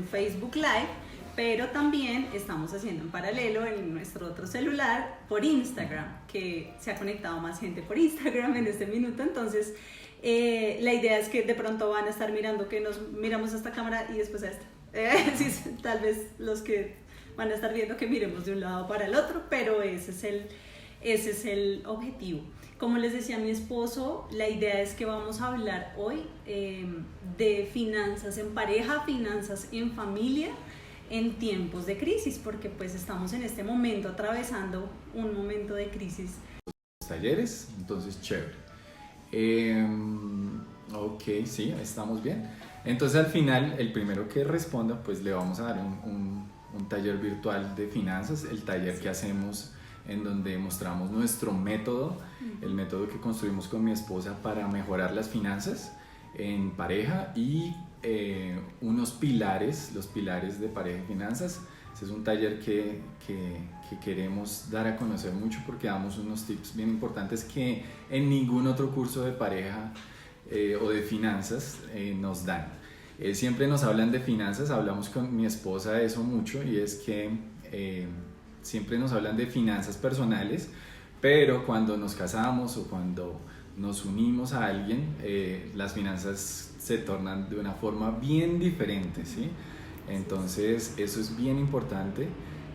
Facebook Live, pero también estamos haciendo en paralelo en nuestro otro celular por Instagram, que se ha conectado más gente por Instagram en este minuto. Entonces la idea es que de pronto van a estar mirando que nos miramos a esta cámara y después a esta. Sí, tal vez los que van a estar viendo que miremos de un lado para el otro, pero ese es el objetivo. Como les decía a mi esposo, la idea es que vamos a hablar hoy de finanzas en pareja, finanzas en familia, en tiempos de crisis, porque pues estamos en este momento atravesando un momento de crisis. Talleres, entonces chévere. Ok, sí, estamos bien. Entonces al final, el primero que responda, pues le vamos a dar un taller virtual de finanzas, el taller que hacemos en donde mostramos nuestro método, el método que construimos con mi esposa para mejorar las finanzas en pareja y unos pilares, los pilares de pareja y finanzas. Ese es un taller que queremos dar a conocer mucho porque damos unos tips bien importantes que en ningún otro curso de pareja o de finanzas nos dan. Siempre nos hablan de finanzas, hablamos con mi esposa de eso mucho, y es que siempre nos hablan de finanzas personales, pero cuando nos casamos o cuando nos unimos a alguien, las finanzas se tornan de una forma bien diferente, ¿sí? Entonces eso es bien importante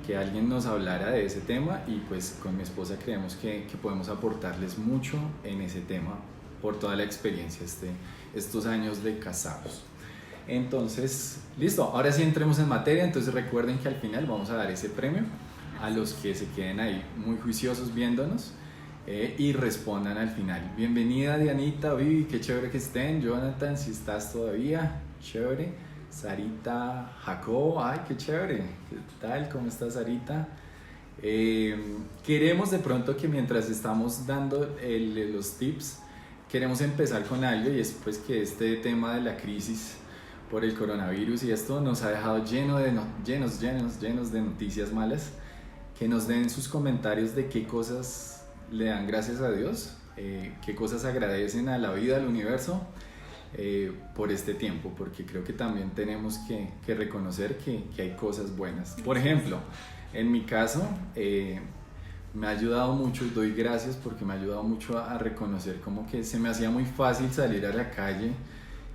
que alguien nos hablara de ese tema, y pues con mi esposa creemos que podemos aportarles mucho en ese tema por toda la experiencia, estos años de casados. Entonces, listo, ahora sí entremos en materia. Entonces recuerden que al final vamos a dar ese premio a los que se queden ahí muy juiciosos viéndonos y respondan al final. Bienvenida Dianita, Vivi, qué chévere que estén. Jonathan, si estás todavía, chévere. Sarita, Jacob, ay, qué chévere. ¿Qué tal? ¿Cómo estás, Sarita? Queremos de pronto que mientras estamos dando los tips, queremos empezar con algo, y es pues que este tema de la crisis por el coronavirus y esto nos ha dejado llenos de noticias malas. Que nos den sus comentarios de qué cosas le dan gracias a Dios, qué cosas agradecen a la vida, al universo, por este tiempo, porque creo que también tenemos que reconocer que hay cosas buenas. Por ejemplo, en mi caso, me ha ayudado mucho, y doy gracias porque me ha ayudado mucho a reconocer como que se me hacía muy fácil salir a la calle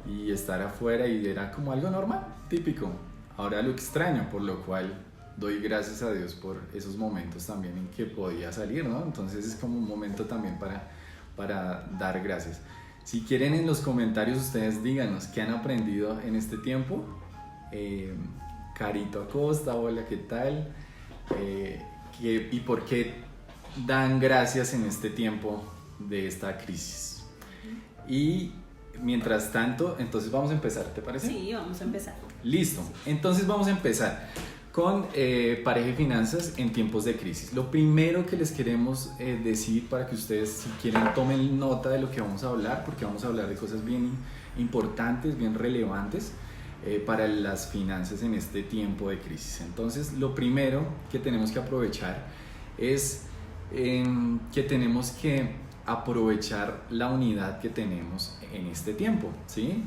y estar afuera y era como algo normal, típico. Ahora lo extraño, por lo cual doy gracias a Dios por esos momentos también en que podía salir, ¿no? Entonces es como un momento también para dar gracias. Si quieren, en los comentarios ustedes díganos qué han aprendido en este tiempo. Carito Acosta, hola, ¿qué tal? ¿Y por qué dan gracias en este tiempo de esta crisis? Y mientras tanto, entonces vamos a empezar, ¿te parece? Sí, vamos a empezar. Listo, entonces vamos a empezar con pareja y finanzas en tiempos de crisis. Lo primero que les queremos decir, para que ustedes, si quieren, tomen nota de lo que vamos a hablar, porque vamos a hablar de cosas bien importantes, bien relevantes para las finanzas en este tiempo de crisis. Entonces, lo primero que tenemos que aprovechar es que tenemos que aprovechar la unidad que tenemos en este tiempo, ¿sí?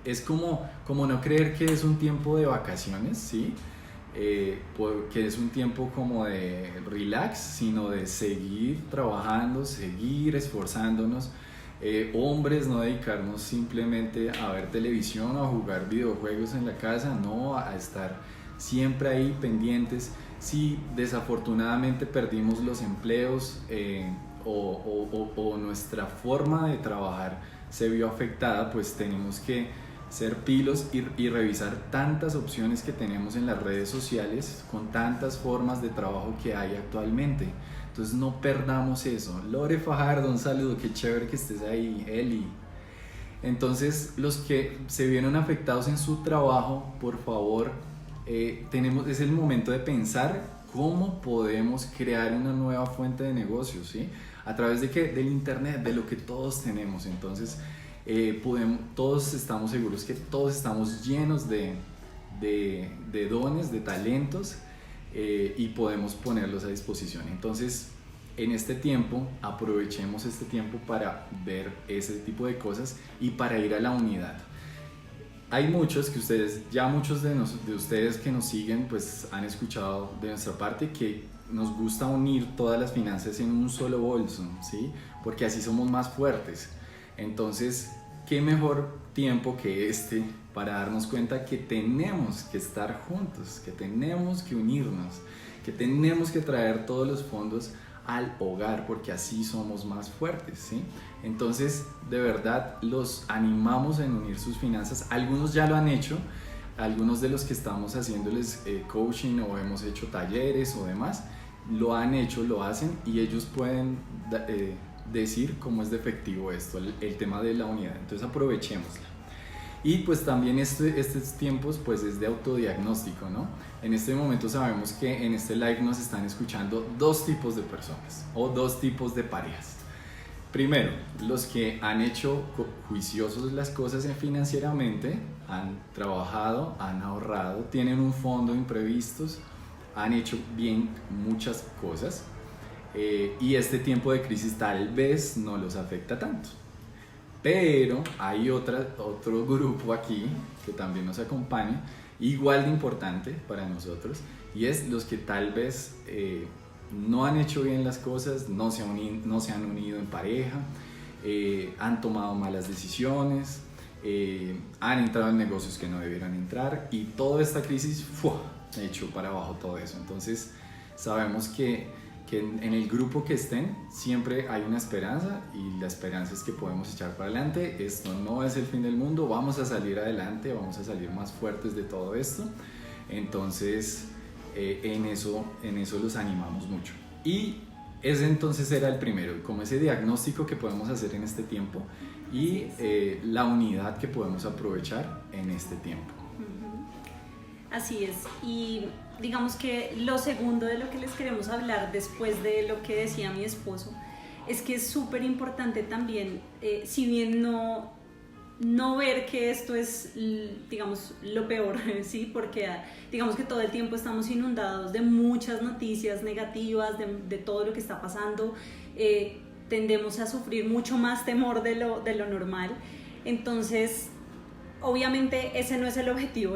Es como no creer que es un tiempo de vacaciones, ¿sí? Que es un tiempo como de relax, sino de seguir trabajando, seguir esforzándonos. Hombres, no dedicarnos simplemente a ver televisión o a jugar videojuegos en la casa, no, a estar siempre ahí pendientes. Si desafortunadamente perdimos los empleos o nuestra forma de trabajar se vio afectada, pues tenemos que ser pilos y revisar tantas opciones que tenemos en las redes sociales con tantas formas de trabajo que hay actualmente. Entonces no perdamos eso. Lore Fajardo, un saludo, qué chévere que estés ahí. Eli. Entonces, los que se vieron afectados en su trabajo, por favor, es el momento de pensar cómo podemos crear una nueva fuente de negocios, ¿sí? ¿A través de qué? Del internet, de lo que todos tenemos. Entonces, todos estamos seguros que todos estamos llenos de dones, de talentos, y podemos ponerlos a disposición. Entonces, en este tiempo, aprovechemos este tiempo para ver ese tipo de cosas y para ir a la unidad. hay muchos que ustedes, ya muchos de ustedes que nos siguen, pues han escuchado de nuestra parte que nos gusta unir todas las finanzas en un solo bolso, ¿sí? Porque así somos más fuertes. Entonces, ¿qué mejor tiempo que este para darnos cuenta que tenemos que estar juntos, que tenemos que unirnos, que tenemos que traer todos los fondos al hogar, porque así somos más fuertes, ¿sí? Entonces, de verdad, los animamos en unir sus finanzas. Algunos ya lo han hecho, algunos de los que estamos haciéndoles coaching o hemos hecho talleres o demás, lo han hecho, lo hacen y ellos pueden decir cómo es de efectivo esto, el tema de la unidad. Entonces, aprovechémosla. Y pues también estos tiempos pues es de autodiagnóstico, ¿no? En este momento sabemos que en este live nos están escuchando dos tipos de personas o dos tipos de parejas. Primero, los que han hecho juiciosos las cosas financieramente, han trabajado, han ahorrado, tienen un fondo de imprevistos, han hecho bien muchas cosas y este tiempo de crisis tal vez no los afecta tanto. Pero hay otro grupo aquí que también nos acompaña, igual de importante para nosotros, y es los que tal vez no han hecho bien las cosas, no se han unido en pareja, han tomado malas decisiones, han entrado en negocios que no debieran entrar y toda esta crisis ha hecho para abajo todo eso. Entonces sabemos que en el grupo que estén siempre hay una esperanza y la esperanza es que podemos echar para adelante. Esto no es el fin del mundo, vamos a salir adelante, vamos a salir más fuertes de todo esto. Entonces en eso los animamos mucho. Y ese entonces era el primero, como ese diagnóstico que podemos hacer en este tiempo y la unidad que podemos aprovechar en este tiempo. Así es, y digamos que lo segundo de lo que les queremos hablar después de lo que decía mi esposo es que es súper importante también, si bien no ver que esto es, digamos, lo peor, ¿sí? Porque digamos que todo el tiempo estamos inundados de muchas noticias negativas, de todo lo que está pasando, tendemos a sufrir mucho más temor de lo normal, entonces obviamente ese no es el objetivo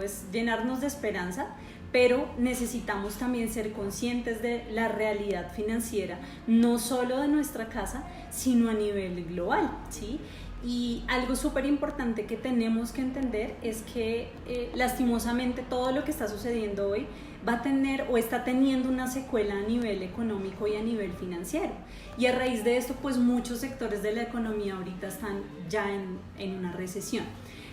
es llenarnos de esperanza, pero necesitamos también ser conscientes de la realidad financiera, no solo de nuestra casa, sino a nivel global, ¿sí? Y algo súper importante que tenemos que entender es que lastimosamente todo lo que está sucediendo hoy va a tener o está teniendo una secuela a nivel económico y a nivel financiero. Y a raíz de esto, pues muchos sectores de la economía ahorita están ya en una recesión.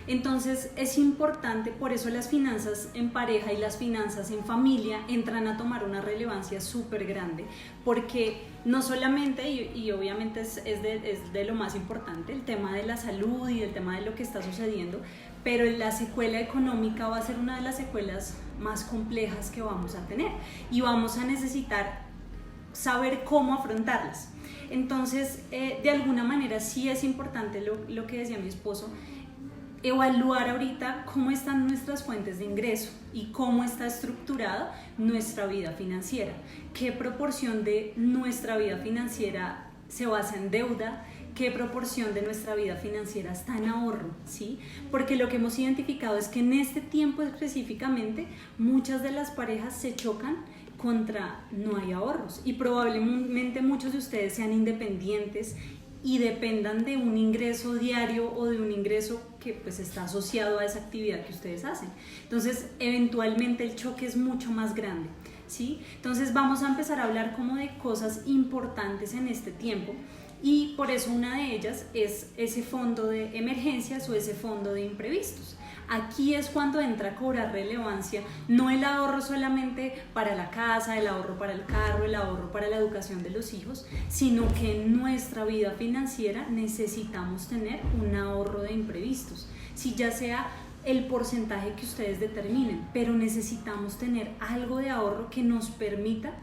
Entonces es importante, por eso las finanzas en pareja y las finanzas en familia entran a tomar una relevancia súper grande, porque no solamente, y obviamente es de lo más importante, el tema de la salud y el tema de lo que está sucediendo, pero la secuela económica va a ser una de las secuelas más complejas que vamos a tener y vamos a necesitar saber cómo afrontarlas. Entonces, de alguna manera sí es importante lo que decía mi esposo, evaluar ahorita cómo están nuestras fuentes de ingreso y cómo está estructurada nuestra vida financiera, qué proporción de nuestra vida financiera se basa en deuda, qué proporción de nuestra vida financiera está en ahorro, ¿sí? Porque lo que hemos identificado es que en este tiempo específicamente muchas de las parejas se chocan contra no hay ahorros y probablemente muchos de ustedes sean independientes y dependan de un ingreso diario o de un ingreso que pues está asociado a esa actividad que ustedes hacen. Entonces, eventualmente el choque es mucho más grande, ¿sí? Entonces vamos a empezar a hablar como de cosas importantes en este tiempo y por eso una de ellas es ese fondo de emergencias o ese fondo de imprevistos. Aquí es cuando entra a cobrar relevancia, no el ahorro solamente para la casa, el ahorro para el carro, el ahorro para la educación de los hijos, sino que en nuestra vida financiera necesitamos tener un ahorro de imprevistos, si ya sea el porcentaje que ustedes determinen, pero necesitamos tener algo de ahorro que nos permita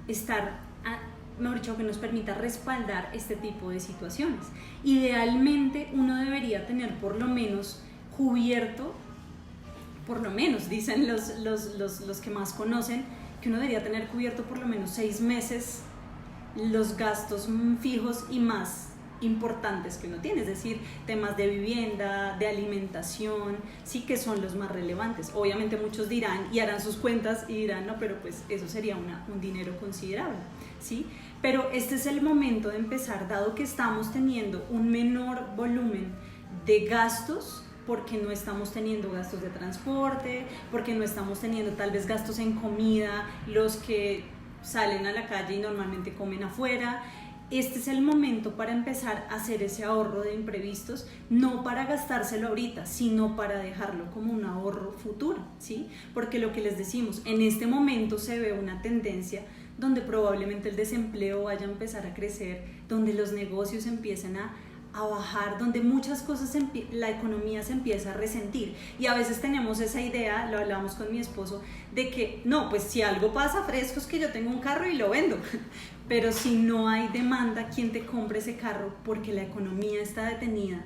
que nos permita respaldar este tipo de situaciones. Idealmente uno debería tener por lo menos cubierto, por lo menos dicen los que más conocen, que uno debería tener cubierto por lo menos 6 meses los gastos fijos y más importantes que uno tiene, es decir, temas de vivienda, de alimentación, sí que son los más relevantes. Obviamente muchos dirán y harán sus cuentas y dirán, no, pero pues eso sería un dinero considerable, ¿sí? Pero este es el momento de empezar, dado que estamos teniendo un menor volumen de gastos, porque no estamos teniendo gastos de transporte, porque no estamos teniendo tal vez gastos en comida, los que salen a la calle y normalmente comen afuera. Este es el momento para empezar a hacer ese ahorro de imprevistos, no para gastárselo ahorita, sino para dejarlo como un ahorro futuro, ¿sí? Porque lo que les decimos, en este momento se ve una tendencia donde probablemente el desempleo vaya a empezar a crecer, donde los negocios empiecen a bajar, donde muchas cosas, la economía se empieza a resentir, y a veces tenemos esa idea, lo hablábamos con mi esposo, de que no, pues si algo pasa fresco es que yo tengo un carro y lo vendo, pero si no hay demanda, ¿quién te compra ese carro? Porque la economía está detenida,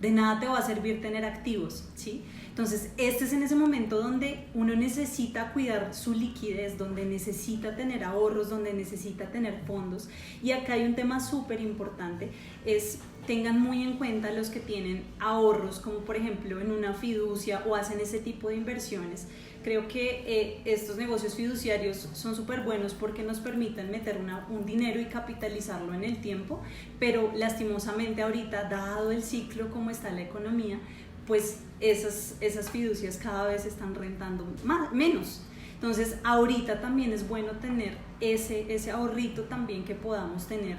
de nada te va a servir tener activos, ¿sí? Entonces este es en ese momento donde uno necesita cuidar su liquidez, donde necesita tener ahorros, donde necesita tener fondos. Y acá hay un tema súper importante, es tengan muy en cuenta los que tienen ahorros, como por ejemplo en una fiducia o hacen ese tipo de inversiones. Creo que estos negocios fiduciarios son súper buenos porque nos permiten meter un dinero y capitalizarlo en el tiempo, pero lastimosamente ahorita, dado el ciclo como está la economía, pues esas fiducias cada vez están rentando menos. Entonces ahorita también es bueno tener ese ahorrito también que podamos tener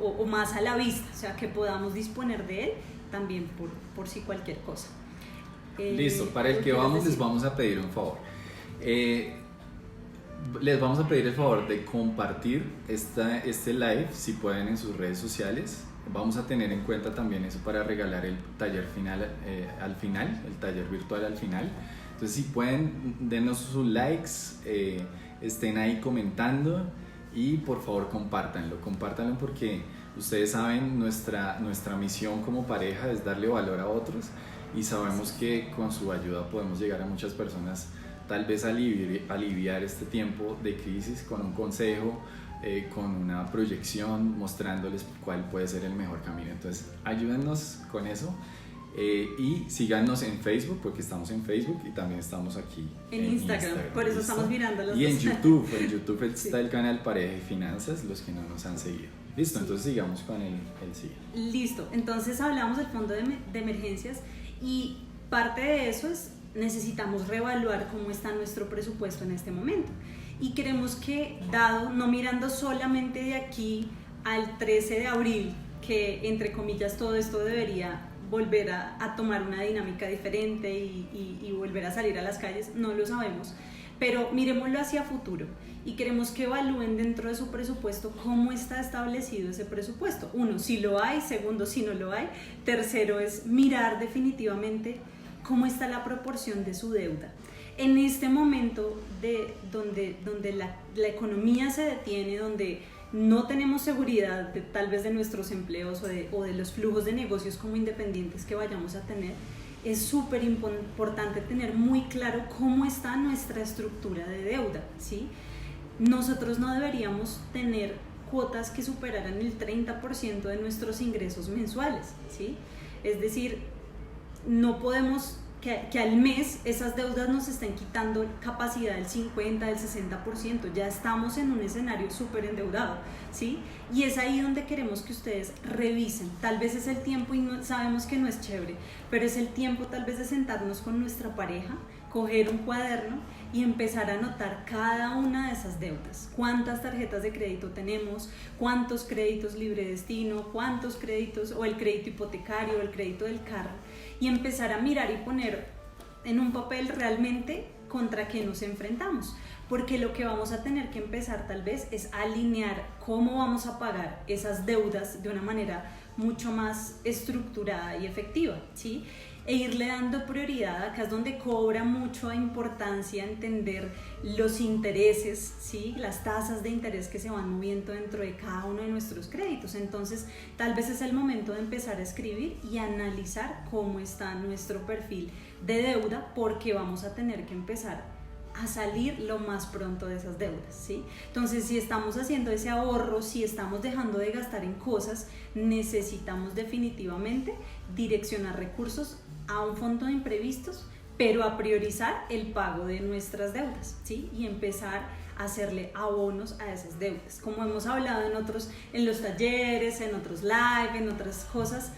o más a la vista, o sea, que podamos disponer de él también por si cualquier cosa. Listo, para el que vamos les vamos a pedir un favor. Les vamos a pedir el favor de compartir este live, si pueden, en sus redes sociales. Vamos a tener en cuenta también eso para regalar el taller final al final, el taller virtual al final. Entonces, si pueden, denos sus likes, estén ahí comentando y por favor compártanlo porque ustedes saben, nuestra misión como pareja es darle valor a otros, y sabemos que con su ayuda podemos llegar a muchas personas, tal vez aliviar este tiempo de crisis con un consejo, con una proyección, mostrándoles cuál puede ser el mejor camino. Entonces ayúdennos con eso, y síganos en Facebook, porque estamos en Facebook y también estamos aquí en Instagram, por eso ¿listo? estamos mirando los y dos. en YouTube está Sí. el canal Pareja y Finanzas, los que no nos han seguido. Listo, entonces sigamos con el siguiente. Listo, entonces hablamos del fondo de emergencias, y parte de eso es necesitamos reevaluar cómo está nuestro presupuesto en este momento, y queremos que, dado, no mirando solamente de aquí al 13 de abril, que entre comillas todo esto debería volver a tomar una dinámica diferente y volver a salir a las calles, no lo sabemos, pero miremoslo hacia futuro, y queremos que evalúen dentro de su presupuesto cómo está establecido ese presupuesto. Uno, si lo hay; segundo, si no lo hay; tercero es mirar definitivamente cómo está la proporción de su deuda. En este momento donde la economía se detiene, donde no tenemos seguridad tal vez de nuestros empleos o de los flujos de negocios como independientes que vayamos a tener, es súper importante tener muy claro cómo está nuestra estructura de deuda, ¿sí? Nosotros no deberíamos tener cuotas que superaran el 30% de nuestros ingresos mensuales, ¿sí? Es decir, no podemos que al mes esas deudas nos estén quitando capacidad del 50, del 60%, ya estamos en un escenario súper endeudado, ¿sí? Y es ahí donde queremos que ustedes revisen. Tal vez es el tiempo, y sabemos que no es chévere, pero es el tiempo tal vez de sentarnos con nuestra pareja, coger un cuaderno y empezar a anotar cada una de esas deudas. ¿Cuántas tarjetas de crédito tenemos? ¿Cuántos créditos libre destino? ¿Cuántos créditos, o el crédito hipotecario, o el crédito del carro? Y empezar a mirar y poner en un papel realmente contra qué nos enfrentamos, porque lo que vamos a tener que empezar tal vez es alinear cómo vamos a pagar esas deudas de una manera mucho más estructurada y efectiva, ¿sí? E irle dando prioridad. Acá es donde cobra mucha importancia entender los intereses, ¿sí? Las tasas de interés que se van moviendo dentro de cada uno de nuestros créditos. Entonces, tal vez es el momento de empezar a escribir y analizar cómo está nuestro perfil de deuda, porque vamos a tener que empezar a salir lo más pronto de esas deudas, ¿sí? Entonces, si estamos haciendo ese ahorro, si estamos dejando de gastar en cosas, necesitamos definitivamente direccionar recursos a un fondo de imprevistos, pero a priorizar el pago de nuestras deudas, ¿sí? Y empezar a hacerle abonos a esas deudas. Como hemos hablado en los talleres, en otros live, en otras cosas,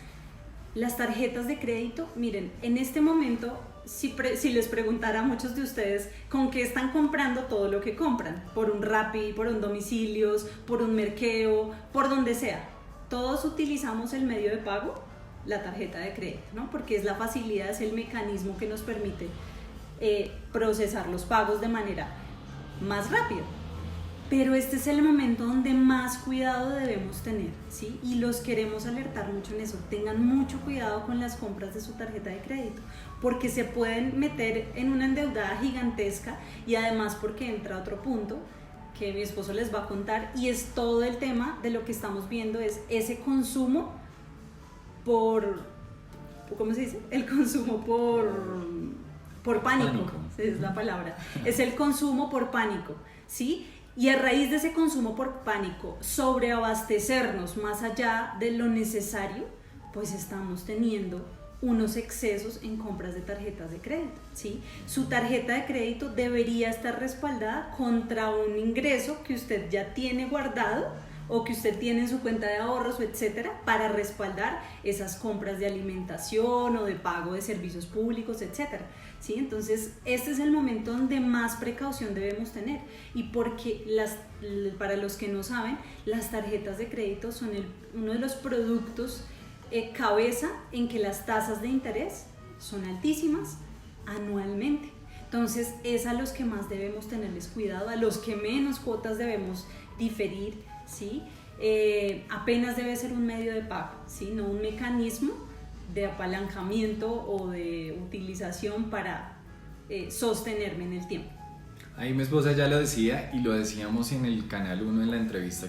las tarjetas de crédito, miren, en este momento, si les preguntara a muchos de ustedes con qué están comprando todo lo que compran, por un Rappi, por un Domicilios, por un Merkeo, por donde sea, todos utilizamos el medio de pago, la tarjeta de crédito, ¿no? Porque es la facilidad, es el mecanismo que nos permite procesar los pagos de manera más rápida. Pero este es el momento donde más cuidado debemos tener, ¿sí? Y los queremos alertar mucho en eso. Tengan mucho cuidado con las compras de su tarjeta de crédito, porque se pueden meter en una endeudada gigantesca, y además porque entra otro punto que mi esposo les va a contar, y es todo el tema de lo que estamos viendo, es ese consumo ¿cómo se dice? El consumo por pánico, es la palabra. Es el consumo por pánico, ¿sí? Y a raíz de ese consumo por pánico, sobreabastecernos más allá de lo necesario, pues estamos teniendo unos excesos en compras de tarjetas de crédito, ¿sí? Su tarjeta de crédito debería estar respaldada contra un ingreso que usted ya tiene guardado o que usted tiene en su cuenta de ahorros, o etcétera, para respaldar esas compras de alimentación o de pago de servicios públicos, etcétera, ¿sí? Entonces, este es el momento donde más precaución debemos tener, y porque para los que no saben, las tarjetas de crédito son uno de los productos cabeza en que las tasas de interés son altísimas anualmente. Entonces, es a los que más debemos tenerles cuidado, a los que menos cuotas debemos diferir, ¿sí? Apenas debe ser un medio de pago, ¿sí? No un mecanismo de apalancamiento o de utilización para sostenerme en el tiempo. Ahí mi esposa ya lo decía, y lo decíamos en el canal 1 en la entrevista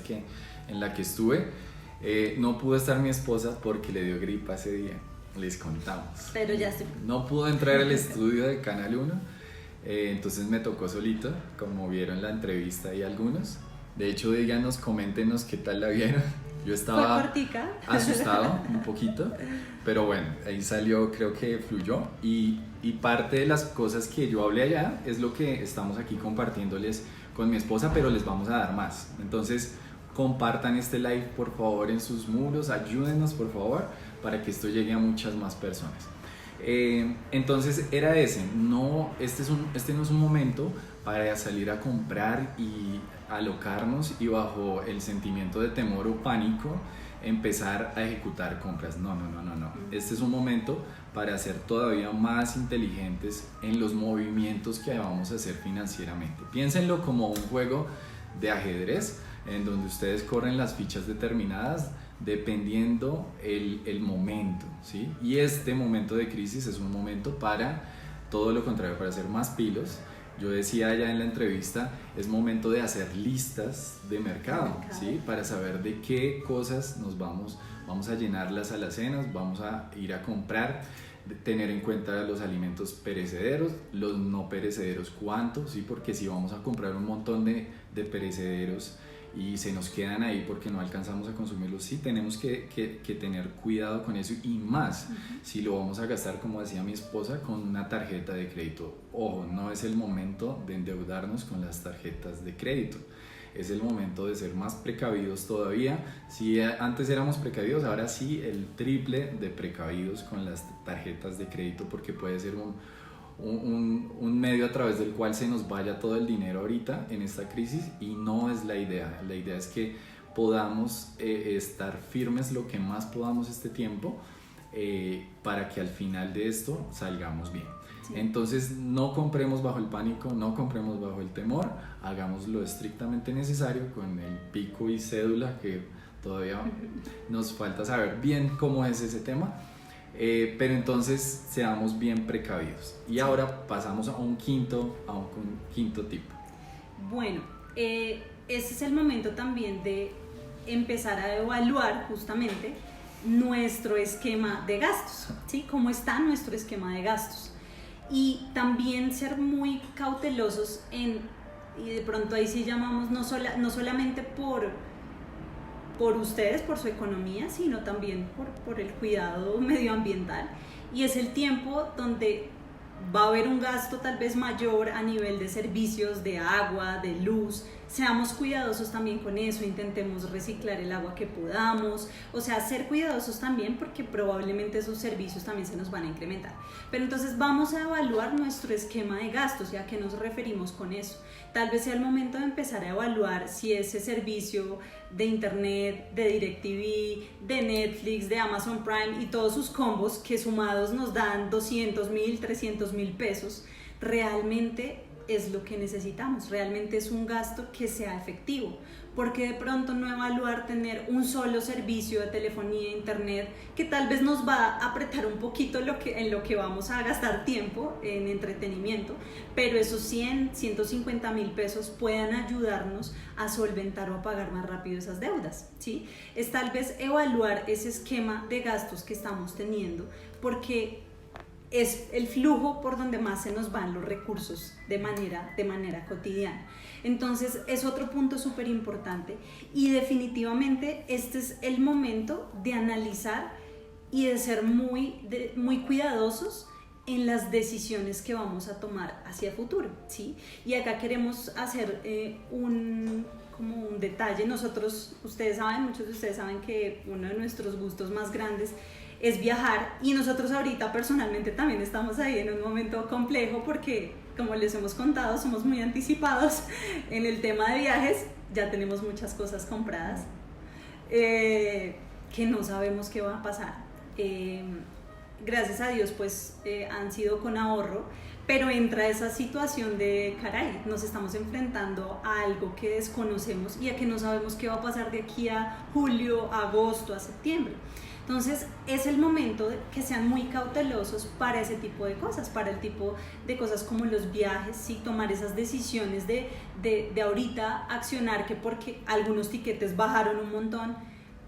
en la que estuve. No pudo estar mi esposa porque le dio gripa ese día, les contamos. Pero ya estoy. No pudo entrar al estudio de canal 1, entonces me tocó solito, como vieron la entrevista y algunos. De hecho, díganos, coméntenos qué tal la vieron. Yo estaba asustado un poquito, pero bueno, ahí salió, creo que fluyó, y parte de las cosas que yo hablé allá es lo que estamos aquí compartiéndoles con mi esposa, pero les vamos a dar más. Entonces, compartan este live por favor en sus muros, ayúdenos por favor para que esto llegue a muchas más personas. Entonces era este no es un momento para salir a comprar y alocarnos y bajo el sentimiento de temor o pánico empezar a ejecutar compras. No. Este es un momento para ser todavía más inteligentes en los movimientos que vamos a hacer financieramente. Piénsenlo como un juego de ajedrez en donde ustedes corren las fichas determinadas dependiendo el momento, ¿sí? Y este momento de crisis es un momento para todo lo contrario, para ser más pilos. Yo decía ya en la entrevista, es momento de hacer listas de mercado, ¿sí? Para saber de qué cosas nos vamos a llenar las alacenas, vamos a ir a comprar, tener en cuenta los alimentos perecederos, los no perecederos, cuánto, ¿sí? Porque si vamos a comprar un montón de perecederos y se nos quedan ahí porque no alcanzamos a consumirlos, sí tenemos que tener cuidado con eso, y más si lo vamos a gastar, como decía mi esposa, con una tarjeta de crédito. Ojo, no es el momento de endeudarnos con las tarjetas de crédito, es el momento de ser más precavidos todavía. Si antes éramos precavidos, ahora sí el triple de precavidos con las tarjetas de crédito, porque puede ser un medio a través del cual se nos vaya todo el dinero ahorita en esta crisis, y no es la idea. La idea es que podamos estar firmes lo que más podamos este tiempo, para que al final de esto salgamos bien. Sí. Entonces no compremos bajo el pánico, no compremos bajo el temor, hagamos lo estrictamente necesario con el pico y cédula, que todavía nos falta saber bien cómo es ese tema. Pero entonces seamos bien precavidos. Y ahora pasamos a un quinto tip. Bueno, ese es el momento también de empezar a evaluar justamente nuestro esquema de gastos, ¿sí? ¿Cómo está nuestro esquema de gastos? y también ser muy cautelosos y de pronto ahí sí llamamos no solamente por ustedes, por su economía, sino también por el cuidado medioambiental, y es el tiempo donde va a haber un gasto tal vez mayor a nivel de servicios, de agua, de luz. Seamos cuidadosos también con eso, intentemos reciclar el agua que podamos, o sea, ser cuidadosos también porque probablemente esos servicios también se nos van a incrementar. Pero entonces vamos a evaluar nuestro esquema de gastos, ¿y a qué nos referimos con eso? Tal vez sea el momento de empezar a evaluar si ese servicio de internet, de DirecTV, de Netflix, de Amazon Prime y todos sus combos que sumados nos dan 200,000, 300,000 pesos, realmente es lo que necesitamos, realmente es un gasto que sea efectivo. Porque de pronto no evaluar tener un solo servicio de telefonía e internet que tal vez nos va a apretar un poquito en lo que vamos a gastar tiempo en entretenimiento, pero esos 100, 150,000 pesos puedan ayudarnos a solventar o a pagar más rápido esas deudas, ¿sí? Es tal vez evaluar ese esquema de gastos que estamos teniendo, porque es el flujo por donde más se nos van los recursos de manera cotidiana. Entonces es otro punto súper importante, y definitivamente este es el momento de analizar y de ser muy cuidadosos en las decisiones que vamos a tomar hacia futuro, ¿sí? Y acá queremos hacer como un detalle. Nosotros, muchos de ustedes saben que uno de nuestros gustos más grandes es viajar, y nosotros ahorita personalmente también estamos ahí en un momento complejo porque, como les hemos contado, somos muy anticipados en el tema de viajes, ya tenemos muchas cosas compradas que no sabemos qué va a pasar. Gracias a Dios pues han sido con ahorro, pero entra esa situación de caray, nos estamos enfrentando a algo que desconocemos y a que no sabemos qué va a pasar de aquí a julio, a agosto, a septiembre. Entonces es el momento de que sean muy cautelosos para ese tipo de cosas, para el tipo de cosas como los viajes, ¿sí? Tomar esas decisiones de ahorita accionar, que porque algunos tiquetes bajaron un montón,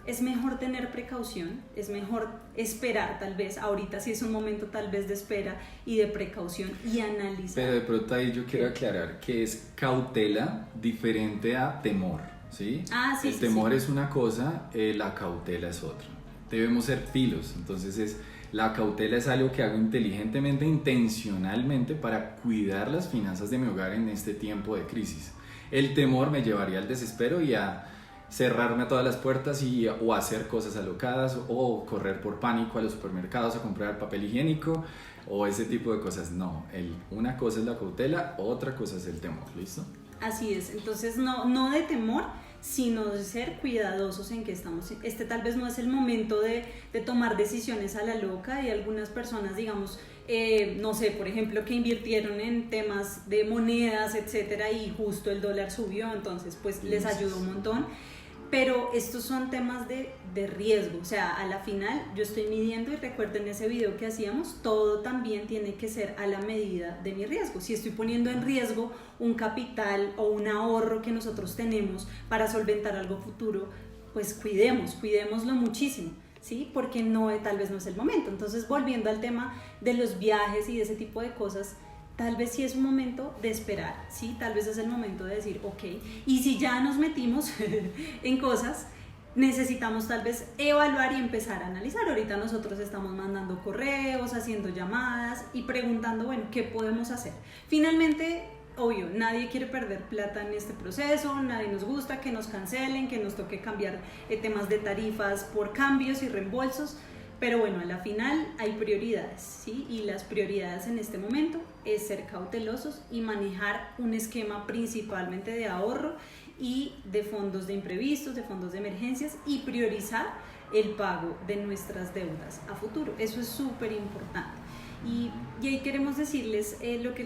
es mejor tener precaución, es mejor esperar tal vez, ahorita sí es un momento tal vez de espera y de precaución y analizar. Pero de pronto ahí yo quiero aclarar que es cautela diferente a temor, ¿sí? Sí, el temor es una cosa, la cautela es otra. Debemos ser filos, entonces la cautela es algo que hago inteligentemente, intencionalmente para cuidar las finanzas de mi hogar en este tiempo de crisis. El temor me llevaría al desespero y a cerrarme a todas las puertas o hacer cosas alocadas o correr por pánico a los supermercados a comprar papel higiénico o ese tipo de cosas. No, una cosa es la cautela, otra cosa es el temor, ¿listo? Así es, entonces no de temor, sino de ser cuidadosos en que estamos. Tal vez no es el momento de tomar decisiones a la loca, y algunas personas, digamos, no sé, por ejemplo, que invirtieron en temas de monedas, etcétera, y justo el dólar subió, entonces pues les ayudó un montón. Pero estos son temas de riesgo, o sea, a la final yo estoy midiendo, y recuerden ese video que hacíamos, todo también tiene que ser a la medida de mi riesgo. Si estoy poniendo en riesgo un capital o un ahorro que nosotros tenemos para solventar algo futuro, pues cuidémoslo muchísimo, ¿sí? Porque tal vez no es el momento. Entonces, volviendo al tema de los viajes y de ese tipo de cosas, tal vez sí es un momento de esperar, ¿sí? Tal vez es el momento de decir, ok, y si ya nos metimos en cosas, necesitamos tal vez evaluar y empezar a analizar. Ahorita nosotros estamos mandando correos, haciendo llamadas y preguntando, bueno, ¿qué podemos hacer? Finalmente, obvio, nadie quiere perder plata en este proceso, nadie nos gusta que nos cancelen, que nos toque cambiar temas de tarifas por cambios y reembolsos. Pero bueno, a la final hay prioridades, ¿sí? Y las prioridades en este momento es ser cautelosos y manejar un esquema principalmente de ahorro y de fondos de imprevistos, de fondos de emergencias, y priorizar el pago de nuestras deudas a futuro. Eso es súper importante. Y ahí queremos decirles lo que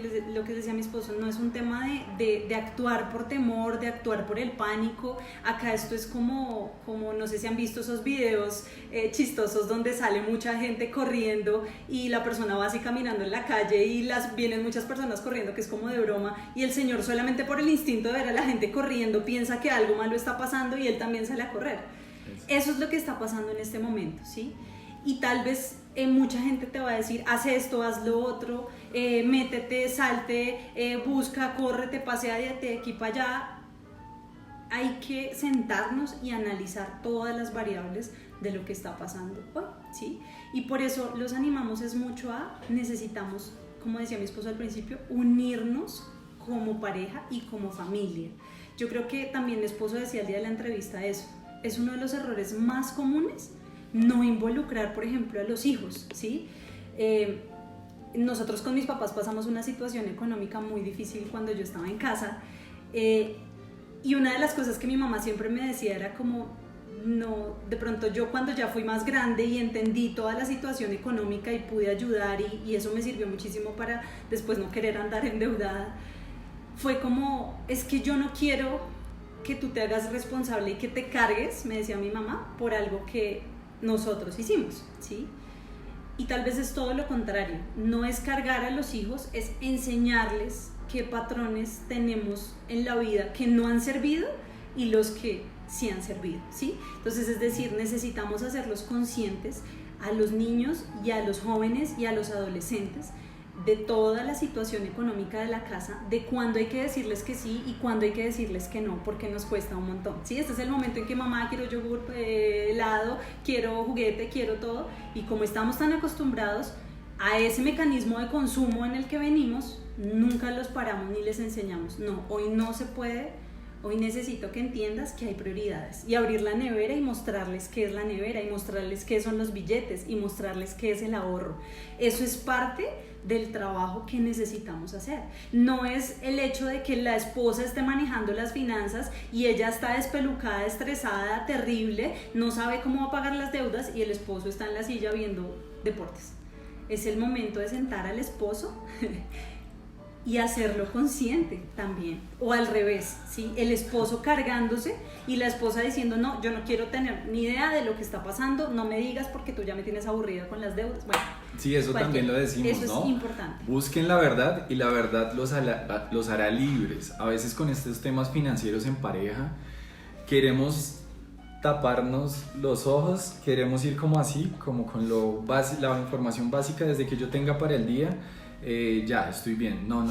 decía mi esposo, no es un tema de actuar por temor, de actuar por el pánico. Acá esto es como no sé si han visto esos videos chistosos donde sale mucha gente corriendo y la persona va así caminando en la calle y vienen muchas personas corriendo, que es como de broma, y el señor solamente por el instinto de ver a la gente corriendo piensa que algo malo está pasando y él también sale a correr. Eso es lo que está pasando en este momento, ¿sí? Y tal vez mucha gente te va a decir, haz esto, haz lo otro, métete, salte, busca, córrete, paséate de aquí para allá. Hay que sentarnos y analizar todas las variables de lo que está pasando hoy, ¿sí? Y por eso los animamos es mucho a, necesitamos, como decía mi esposo al principio, unirnos como pareja y como familia. Yo creo que también mi esposo decía el día de la entrevista eso, es uno de los errores más comunes, no involucrar, por ejemplo, a los hijos, ¿sí? Nosotros con mis papás pasamos una situación económica muy difícil cuando yo estaba en casa, y una de las cosas que mi mamá siempre me decía era como, no, de pronto yo cuando ya fui más grande y entendí toda la situación económica y pude ayudar y eso me sirvió muchísimo para después no querer andar endeudada, fue como, es que yo no quiero que tú te hagas responsable y que te cargues, me decía mi mamá, por algo que nosotros hicimos, ¿sí? Y tal vez es todo lo contrario, no es cargar a los hijos, es enseñarles qué patrones tenemos en la vida que no han servido y los que sí han servido, ¿sí? Entonces, es decir, necesitamos hacerlos conscientes a los niños y a los jóvenes y a los adolescentes de toda la situación económica de la casa, de cuándo hay que decirles que sí y cuándo hay que decirles que no, porque nos cuesta un montón, ¿sí? Este es el momento en que mamá, quiero yogur, helado, quiero juguete, quiero todo, y como estamos tan acostumbrados a ese mecanismo de consumo en el que venimos, nunca los paramos ni les enseñamos, no, hoy no se puede, hoy necesito que entiendas que hay prioridades, y abrir la nevera y mostrarles qué es la nevera, y mostrarles qué son los billetes, y mostrarles qué es el ahorro. Eso es parte del trabajo que necesitamos hacer. No es el hecho de que la esposa esté manejando las finanzas y ella está despelucada, estresada, terrible, no sabe cómo va a pagar las deudas y el esposo está en la silla viendo deportes. Es el momento de sentar al esposo y hacerlo consciente también, o al revés, ¿sí? El esposo cargándose y la esposa diciendo, no, yo no quiero tener ni idea de lo que está pasando, no me digas porque tú ya me tienes aburrida con las deudas. Bueno, sí, eso también lo decimos, eso ¿no? es importante. Busquen la verdad y la verdad los hará libres. A veces con estos temas financieros en pareja queremos taparnos los ojos, queremos ir como así, como con la información básica desde que yo tenga para el día, ya estoy bien. No.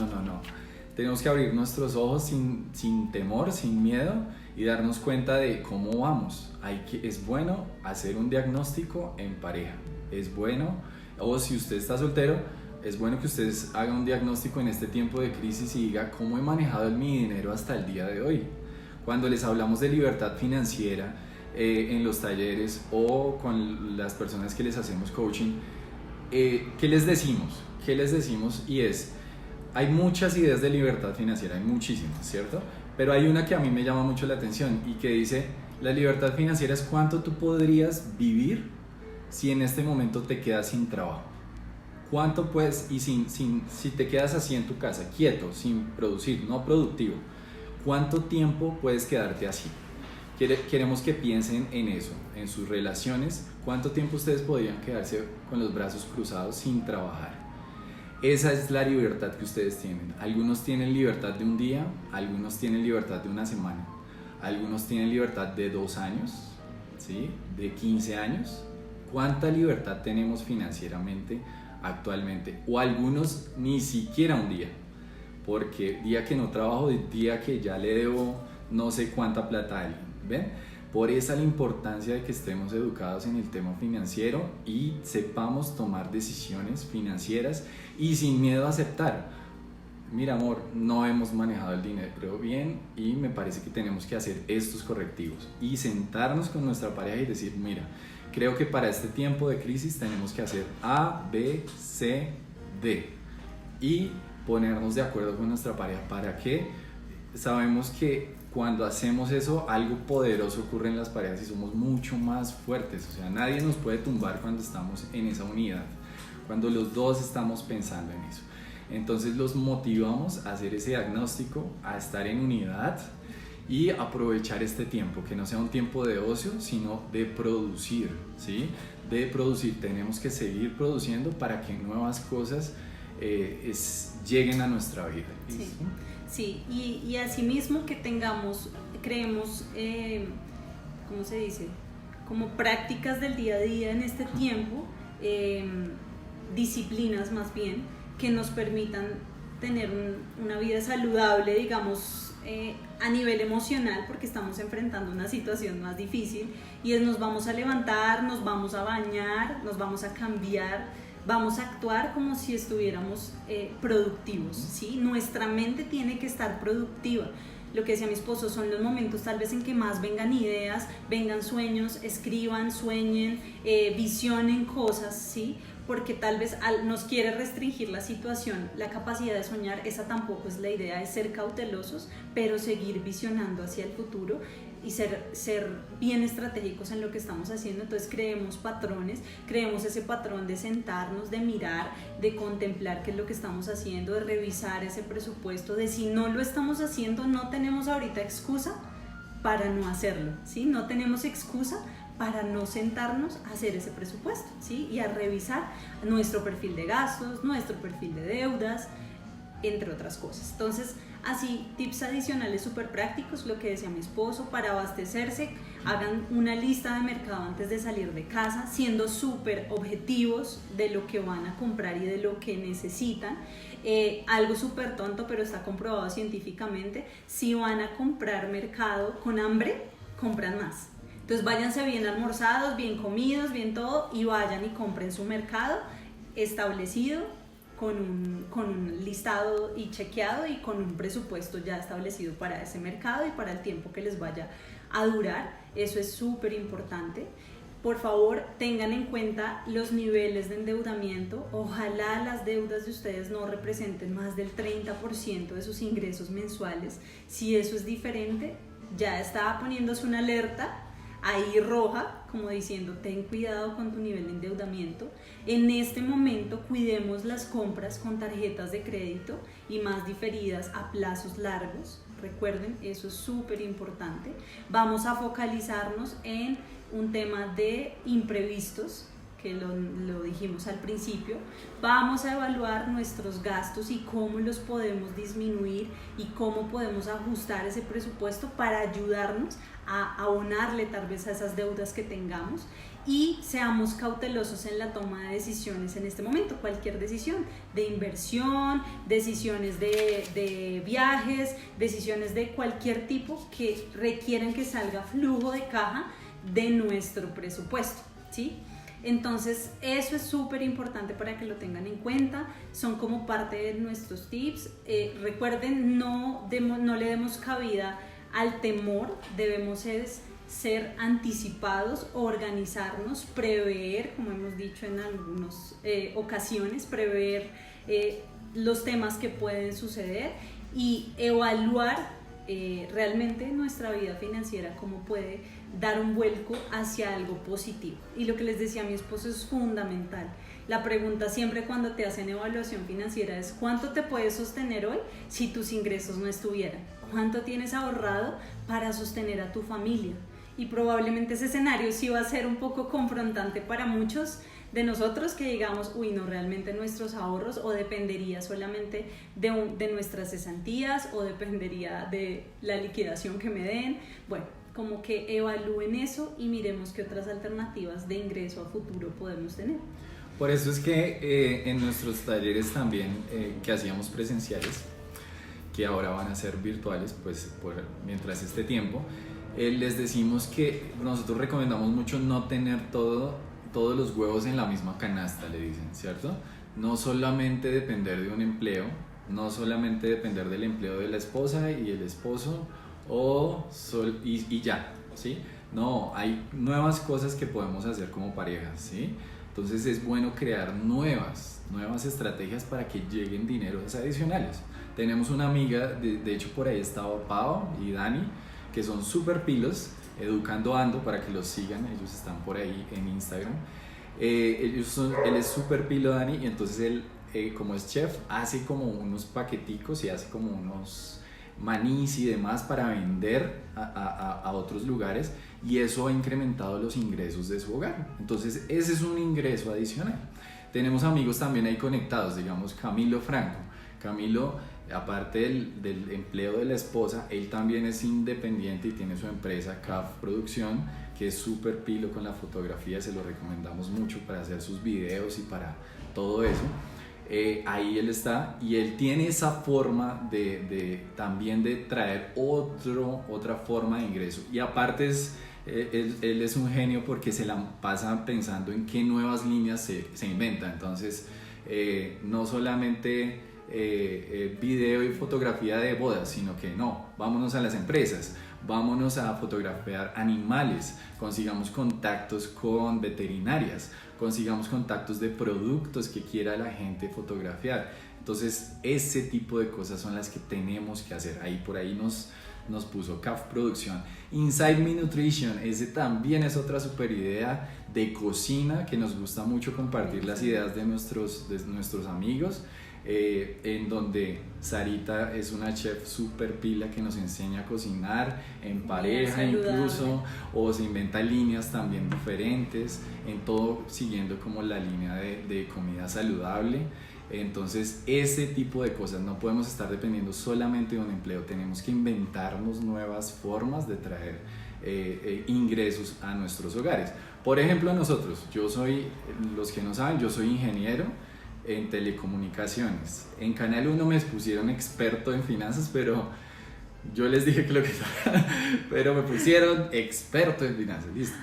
Tenemos que abrir nuestros ojos sin temor, sin miedo y darnos cuenta de cómo vamos. Es bueno hacer un diagnóstico en pareja, es bueno, o si usted está soltero, es bueno que ustedes hagan un diagnóstico en este tiempo de crisis y diga cómo he manejado mi dinero hasta el día de hoy. Cuando les hablamos de libertad financiera en los talleres o con las personas que les hacemos coaching, ¿qué les decimos? Y hay muchas ideas de libertad financiera, hay muchísimas, ¿cierto? Pero hay una que a mí me llama mucho la atención y que dice, la libertad financiera es cuánto tú podrías vivir si en este momento te quedas sin trabajo. ¿Cuánto puedes, y si te quedas así en tu casa, quieto, sin producir, no productivo, cuánto tiempo puedes quedarte así? Queremos que piensen en eso, en sus relaciones, cuánto tiempo ustedes podrían quedarse con los brazos cruzados sin trabajar. Esa es la libertad que ustedes tienen. Algunos tienen libertad de un día, algunos tienen libertad de una semana, algunos tienen libertad de 2 años, ¿sí? De 15 años. ¿Cuánta libertad tenemos financieramente actualmente? O algunos ni siquiera un día, porque día que no trabajo, día que ya le debo no sé cuánta plata a alguien, ¿ven? Por eso la importancia de que estemos educados en el tema financiero y sepamos tomar decisiones financieras y sin miedo a aceptar. Mira, amor, no hemos manejado el dinero bien y me parece que tenemos que hacer estos correctivos y sentarnos con nuestra pareja y decir, mira, creo que para este tiempo de crisis tenemos que hacer A, B, C, D y ponernos de acuerdo con nuestra pareja. ¿Para qué? Sabemos que cuando hacemos eso, algo poderoso ocurre en las parejas y somos mucho más fuertes. O sea, nadie nos puede tumbar cuando estamos en esa unidad, cuando los dos estamos pensando en eso. Entonces los motivamos a hacer ese diagnóstico, a estar en unidad y aprovechar este tiempo, que no sea un tiempo de ocio, sino de producir, ¿sí? De producir, tenemos que seguir produciendo para que nuevas cosas lleguen a nuestra vida. Sí. Sí, y asimismo que creemos, ¿cómo se dice? Como prácticas del día a día en este tiempo disciplinas más bien, que nos permitan tener una vida saludable, digamos, a nivel emocional, porque estamos enfrentando una situación más difícil, y es: nos vamos a levantar, nos vamos a bañar, nos vamos a cambiar, vamos a actuar como si estuviéramos productivos, ¿sí? Nuestra mente tiene que estar productiva. Lo que decía mi esposo, son los momentos tal vez en que más vengan ideas, vengan sueños, escriban, sueñen, visionen cosas, ¿sí? Porque tal vez nos quiere restringir la situación, la capacidad de soñar. Esa tampoco es la idea, es ser cautelosos, pero seguir visionando hacia el futuro y ser bien estratégicos en lo que estamos haciendo. Entonces creemos patrones, creemos ese patrón de sentarnos, de mirar, de contemplar qué es lo que estamos haciendo, de revisar ese presupuesto, de si no lo estamos haciendo, no tenemos ahorita excusa para no hacerlo, ¿sí? No tenemos excusa para no sentarnos a hacer ese presupuesto, ¿sí? Y a revisar nuestro perfil de gastos, nuestro perfil de deudas, entre otras cosas. Entonces, así, tips adicionales súper prácticos, lo que decía mi esposo: para abastecerse, hagan una lista de mercado antes de salir de casa, siendo súper objetivos de lo que van a comprar y de lo que necesitan. Algo súper tonto, pero está comprobado científicamente: si van a comprar mercado con hambre, compran más. Entonces váyanse bien almorzados, bien comidos, bien todo, y vayan y compren su mercado establecido, con un listado y chequeado, y con un presupuesto ya establecido para ese mercado y para el tiempo que les vaya a durar. Eso es súper importante. Por favor, tengan en cuenta los niveles de endeudamiento. Ojalá las deudas de ustedes no representen más del 30% de sus ingresos mensuales. Si eso es diferente, ya está poniéndose una alerta ahí roja, como diciendo: ten cuidado con tu nivel de endeudamiento. En este momento cuidemos las compras con tarjetas de crédito y más diferidas a plazos largos. Recuerden, eso es súper importante. Vamos a focalizarnos en un tema de imprevistos, que lo dijimos al principio. Vamos a evaluar nuestros gastos y cómo los podemos disminuir y cómo podemos ajustar ese presupuesto para ayudarnos a abonarle tal vez a esas deudas que tengamos, y seamos cautelosos en la toma de decisiones en este momento. Cualquier decisión de inversión, decisiones de viajes, decisiones de cualquier tipo que requieran que salga flujo de caja de nuestro presupuesto, ¿sí? Entonces eso es súper importante para que lo tengan en cuenta. Son como parte de nuestros tips. Recuerden, no le demos cabida al temor. Debemos ser anticipados, organizarnos, prever, como hemos dicho en algunas ocasiones, prever los temas que pueden suceder y evaluar realmente nuestra vida financiera, cómo puede dar un vuelco hacia algo positivo. Y lo que les decía a mi esposo es fundamental. La pregunta siempre cuando te hacen evaluación financiera es: ¿cuánto te puedes sostener hoy si tus ingresos no estuvieran? ¿Cuánto tienes ahorrado para sostener a tu familia? Y probablemente ese escenario sí va a ser un poco confrontante para muchos de nosotros, que digamos: uy, no, realmente nuestros ahorros, o dependería solamente de nuestras cesantías, o dependería de la liquidación que me den. Bueno, como que evalúen eso y miremos qué otras alternativas de ingreso a futuro podemos tener. Por eso es que en nuestros talleres también, que hacíamos presenciales, que ahora van a ser virtuales, pues mientras este tiempo, les decimos que nosotros recomendamos mucho no tener todos los huevos en la misma canasta, le dicen, ¿cierto? No solamente depender de un empleo, no solamente depender del empleo de la esposa y el esposo, y ya, ¿sí? No, hay nuevas cosas que podemos hacer como parejas, ¿sí? Entonces es bueno crear nuevas estrategias para que lleguen dineros adicionales. Tenemos una amiga, de hecho por ahí estaba Pau y Dani, que son súper pilos, Educando Ando, para que los sigan, ellos están por ahí en Instagram. Él es súper pilo, Dani, y entonces él, como es chef, hace como unos paqueticos y hace como unos manís y demás para vender a otros lugares, y eso ha incrementado los ingresos de su hogar. Entonces ese es un ingreso adicional. Tenemos amigos también ahí conectados, digamos Camilo Franco. Camilo aparte del empleo de la esposa, él también es independiente y tiene su empresa CAF Producción, que es súper pilo con la fotografía, se lo recomendamos mucho para hacer sus videos y para todo eso. Ahí él está y él tiene esa forma también de traer otra forma de ingreso, y aparte él es un genio porque se la pasa pensando en qué nuevas líneas se inventan. Entonces no solamente video y fotografía de bodas, sino que no, vámonos a las empresas, vámonos a fotografiar animales, consigamos contactos con veterinarias, consigamos contactos de productos que quiera la gente fotografiar. Entonces ese tipo de cosas son las que tenemos que hacer. Ahí por ahí nos puso CAF Producción. Inside Me Nutrition, ese también es otra super idea de cocina que nos gusta mucho compartir las ideas de nuestros amigos, en donde Sarita es una chef super pila que nos enseña a cocinar en pareja incluso, o se inventa líneas también diferentes, en todo siguiendo como la línea de comida saludable. Entonces ese tipo de cosas, no podemos estar dependiendo solamente de un empleo, tenemos que inventarnos nuevas formas de traer ingresos a nuestros hogares. Por ejemplo, nosotros, los que no saben, yo soy ingeniero en telecomunicaciones. En Canal 1 me pusieron experto en finanzas, pero yo les dije que lo que pero me pusieron experto en finanzas, listo.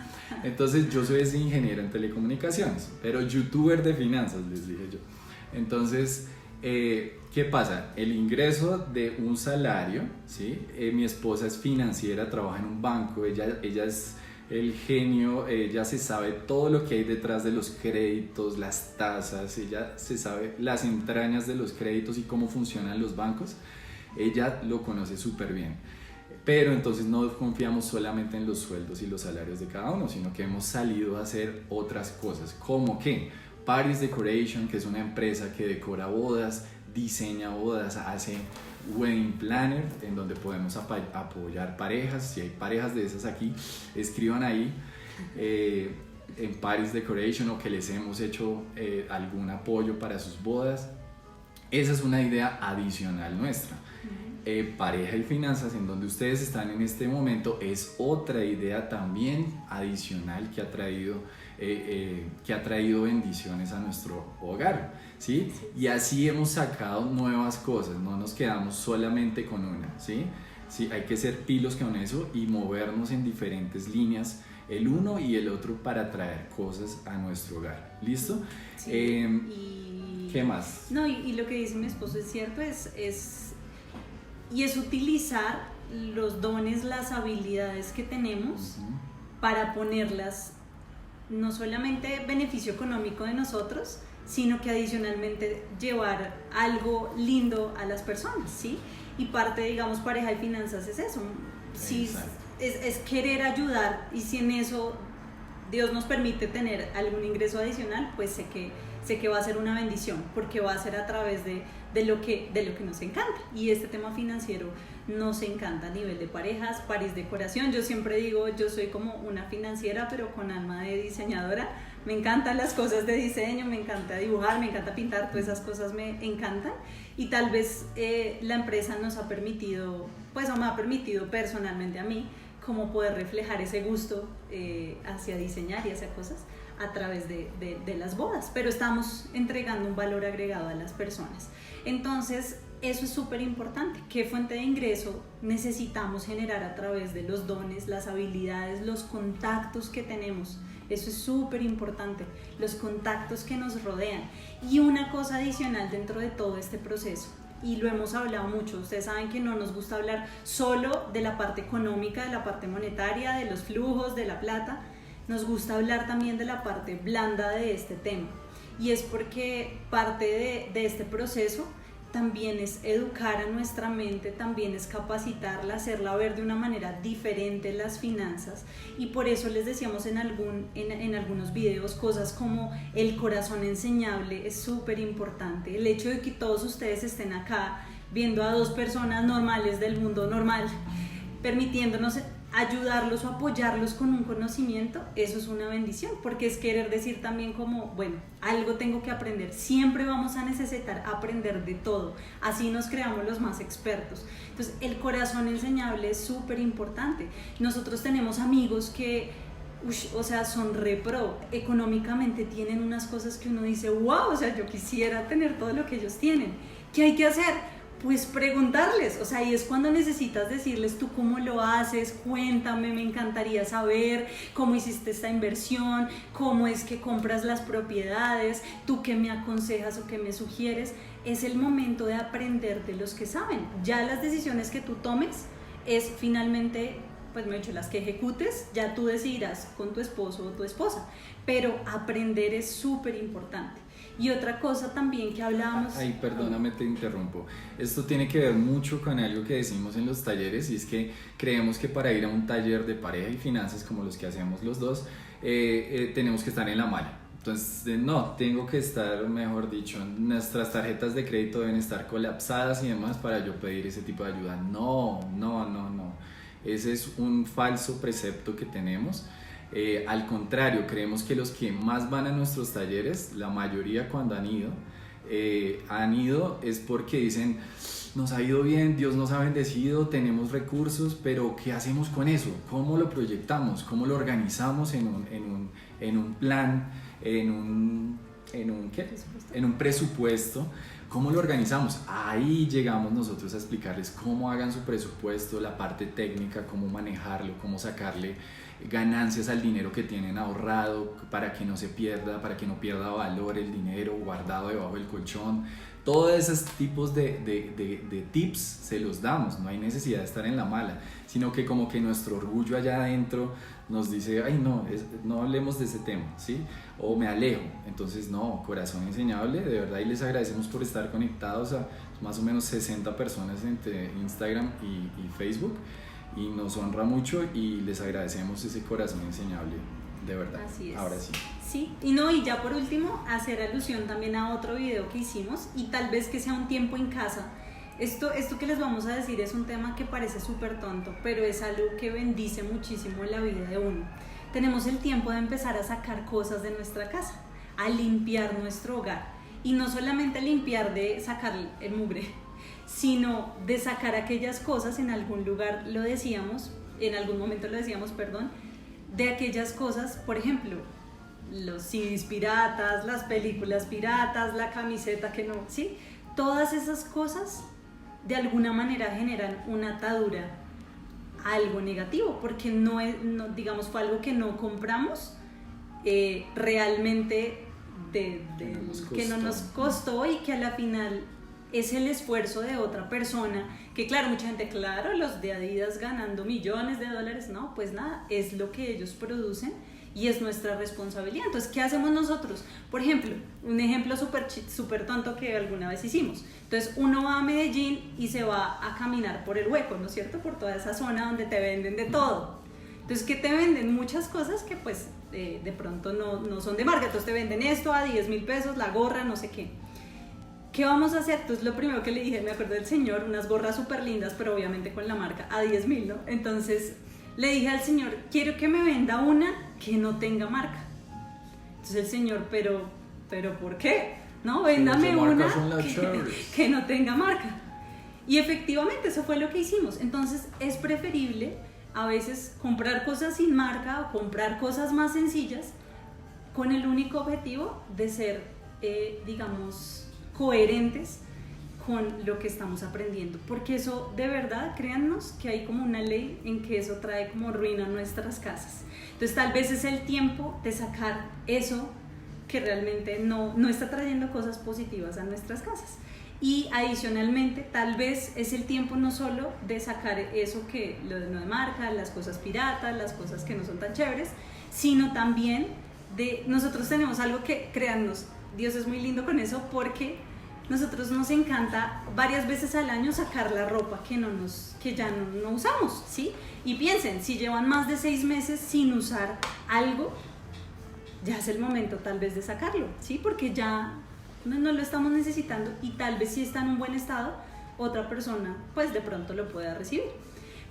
Entonces yo soy ese ingeniero en telecomunicaciones, pero youtuber de finanzas, les dije yo. Entonces, ¿qué pasa? El ingreso de un salario, ¿sí? Mi esposa es financiera, trabaja en un banco, ella es el genio, ella se sabe todo lo que hay detrás de los créditos, las tasas, ella se sabe las entrañas de los créditos y cómo funcionan los bancos, ella lo conoce súper bien. Pero entonces no confiamos solamente en los sueldos y los salarios de cada uno, sino que hemos salido a hacer otras cosas, como que Paris Decoration, que es una empresa que decora bodas, diseña bodas, hace wedding planner, en donde podemos apoyar parejas. Si hay parejas de esas aquí, escriban ahí en Paris Decoration, o que les hemos hecho algún apoyo para sus bodas. Esa es una idea adicional nuestra. Pareja y finanzas, en donde ustedes están en este momento, es otra idea también adicional que ha traído bendiciones a nuestro hogar, ¿sí? Y así hemos sacado nuevas cosas, no nos quedamos solamente con una, ¿sí? Sí, hay que ser pilos con eso y movernos en diferentes líneas, el uno y el otro, para traer cosas a nuestro hogar. ¿Listo? Sí, ¿Qué más? No, y lo que dice mi esposo es cierto, es utilizar los dones, las habilidades que tenemos para ponerlas no solamente beneficio económico de nosotros, sino que adicionalmente llevar algo lindo a las personas, ¿sí? Y parte, digamos, pareja y finanzas es eso, sí, es querer ayudar, y si en eso Dios nos permite tener algún ingreso adicional, pues sé que va a ser una bendición, porque va a ser a través de lo que nos encanta. Y este tema financiero nos encanta a nivel de parejas, Paris Decoración. Yo siempre digo, yo soy como una financiera, pero con alma de diseñadora. Me encantan las cosas de diseño, me encanta dibujar, me encanta pintar, todas esas cosas me encantan. Y tal vez la empresa nos ha permitido, pues, o me ha permitido personalmente a mí, como poder reflejar ese gusto hacia diseñar y hacia cosas a través de las bodas, pero estamos entregando un valor agregado a las personas. Entonces, eso es súper importante. ¿Qué fuente de ingreso necesitamos generar a través de los dones, las habilidades, los contactos que tenemos? Eso es súper importante, los contactos que nos rodean. Y una cosa adicional dentro de todo este proceso, y lo hemos hablado mucho, ustedes saben que no nos gusta hablar solo de la parte económica, de la parte monetaria, de los flujos, de la plata. Nos gusta hablar también de la parte blanda de este tema, y es porque parte de este proceso también es educar a nuestra mente, también es capacitarla, hacerla ver de una manera diferente las finanzas. Y por eso les decíamos en algunos videos cosas como el corazón enseñable es súper importante. El hecho de que todos ustedes estén acá viendo a dos personas normales del mundo normal, permitiéndonos ayudarlos o apoyarlos con un conocimiento, eso es una bendición, porque es querer decir también como, bueno, algo tengo que aprender, siempre vamos a necesitar aprender de todo, así nos creamos los más expertos. Entonces el corazón enseñable es súper importante. Nosotros tenemos amigos que, o sea, son re pro, económicamente tienen unas cosas que uno dice, wow, o sea, yo quisiera tener todo lo que ellos tienen. ¿Qué hay que hacer? Pues preguntarles, o sea, y es cuando necesitas decirles tú cómo lo haces, cuéntame, me encantaría saber cómo hiciste esta inversión, cómo es que compras las propiedades, tú qué me aconsejas o qué me sugieres. Es el momento de aprender de los que saben. Ya las decisiones que tú tomes es finalmente, pues me he dicho, las que ejecutes, ya tú decidirás con tu esposo o tu esposa, pero aprender es súper importante. Y otra cosa también que hablábamos... Ay, perdóname, te interrumpo. Esto tiene que ver mucho con algo que decimos en los talleres, y es que creemos que para ir a un taller de pareja y finanzas como los que hacemos los dos, tenemos que estar en la mala. Entonces, no, tengo que estar, mejor dicho, nuestras tarjetas de crédito deben estar colapsadas y demás para yo pedir ese tipo de ayuda. No. Ese es un falso precepto que tenemos. Al contrario, creemos que los que más van a nuestros talleres, la mayoría cuando han ido es porque dicen, nos ha ido bien, Dios nos ha bendecido, tenemos recursos, pero ¿qué hacemos con eso? ¿Cómo lo proyectamos? ¿Cómo lo organizamos en un plan, en un presupuesto? ¿Cómo lo organizamos? Ahí llegamos nosotros a explicarles cómo hagan su presupuesto, la parte técnica, cómo manejarlo, cómo sacarle ganancias al dinero que tienen ahorrado para que no se pierda, para que no pierda valor el dinero guardado debajo del colchón. Todos esos tipos de tips se los damos, no hay necesidad de estar en la mala, sino que como que nuestro orgullo allá adentro nos dice, ay no hablemos de ese tema, ¿sí? O me alejo. Entonces no, corazón enseñable, de verdad, y les agradecemos por estar conectados a más o menos 60 personas entre Instagram y Facebook, y nos honra mucho y les agradecemos ese corazón enseñable, de verdad. Así es. Ahora sí. Sí, y ya por último, hacer alusión también a otro video que hicimos, y tal vez que sea un tiempo en casa. Esto que les vamos a decir es un tema que parece súper tonto, pero es algo que bendice muchísimo en la vida de uno. Tenemos el tiempo de empezar a sacar cosas de nuestra casa, a limpiar nuestro hogar, y no solamente limpiar de sacar el mugre, sino de sacar aquellas cosas, en algún lugar lo decíamos, en algún momento lo decíamos, perdón, de aquellas cosas, por ejemplo, los CDs piratas, las películas piratas, la camiseta que no, ¿sí? Todas esas cosas de alguna manera generan una atadura a algo negativo, porque digamos, fue algo que no compramos realmente que no nos costó, y que a la final es el esfuerzo de otra persona, que claro, mucha gente, claro, los de Adidas ganando millones de dólares, no, pues nada, es lo que ellos producen y es nuestra responsabilidad. Entonces, ¿qué hacemos nosotros? Por ejemplo, un ejemplo súper tonto que alguna vez hicimos. Entonces, uno va a Medellín y se va a caminar por el Hueco, ¿no es cierto? Por toda esa zona donde te venden de todo. Entonces, ¿qué te venden? Muchas cosas que pues de pronto no son de marca. Entonces te venden esto a 10.000 pesos, la gorra, no sé qué. ¿Qué vamos a hacer? Entonces lo primero que le dije, me acuerdo del señor, unas gorras súper lindas, pero obviamente con la marca a 10.000, ¿no? Entonces le dije al señor, quiero que me venda una que no tenga marca. Entonces el señor, pero ¿por qué? No, véndame una que no tenga marca. Y efectivamente eso fue lo que hicimos. Entonces es preferible a veces comprar cosas sin marca o comprar cosas más sencillas con el único objetivo de ser, digamos, coherentes con lo que estamos aprendiendo, porque eso de verdad, créannos que hay como una ley en que eso trae como ruina a nuestras casas. Entonces tal vez es el tiempo de sacar eso que realmente no está trayendo cosas positivas a nuestras casas, y adicionalmente tal vez es el tiempo no solo de sacar eso que lo de no de marca, las cosas piratas, las cosas que no son tan chéveres, sino también de, nosotros tenemos algo que, créannos, Dios es muy lindo con eso, porque nosotros nos encanta varias veces al año sacar la ropa que ya no usamos, ¿sí? Y piensen, si llevan más de 6 meses sin usar algo, ya es el momento tal vez de sacarlo, ¿sí? Porque ya no lo estamos necesitando, y tal vez si está en un buen estado, otra persona pues de pronto lo pueda recibir.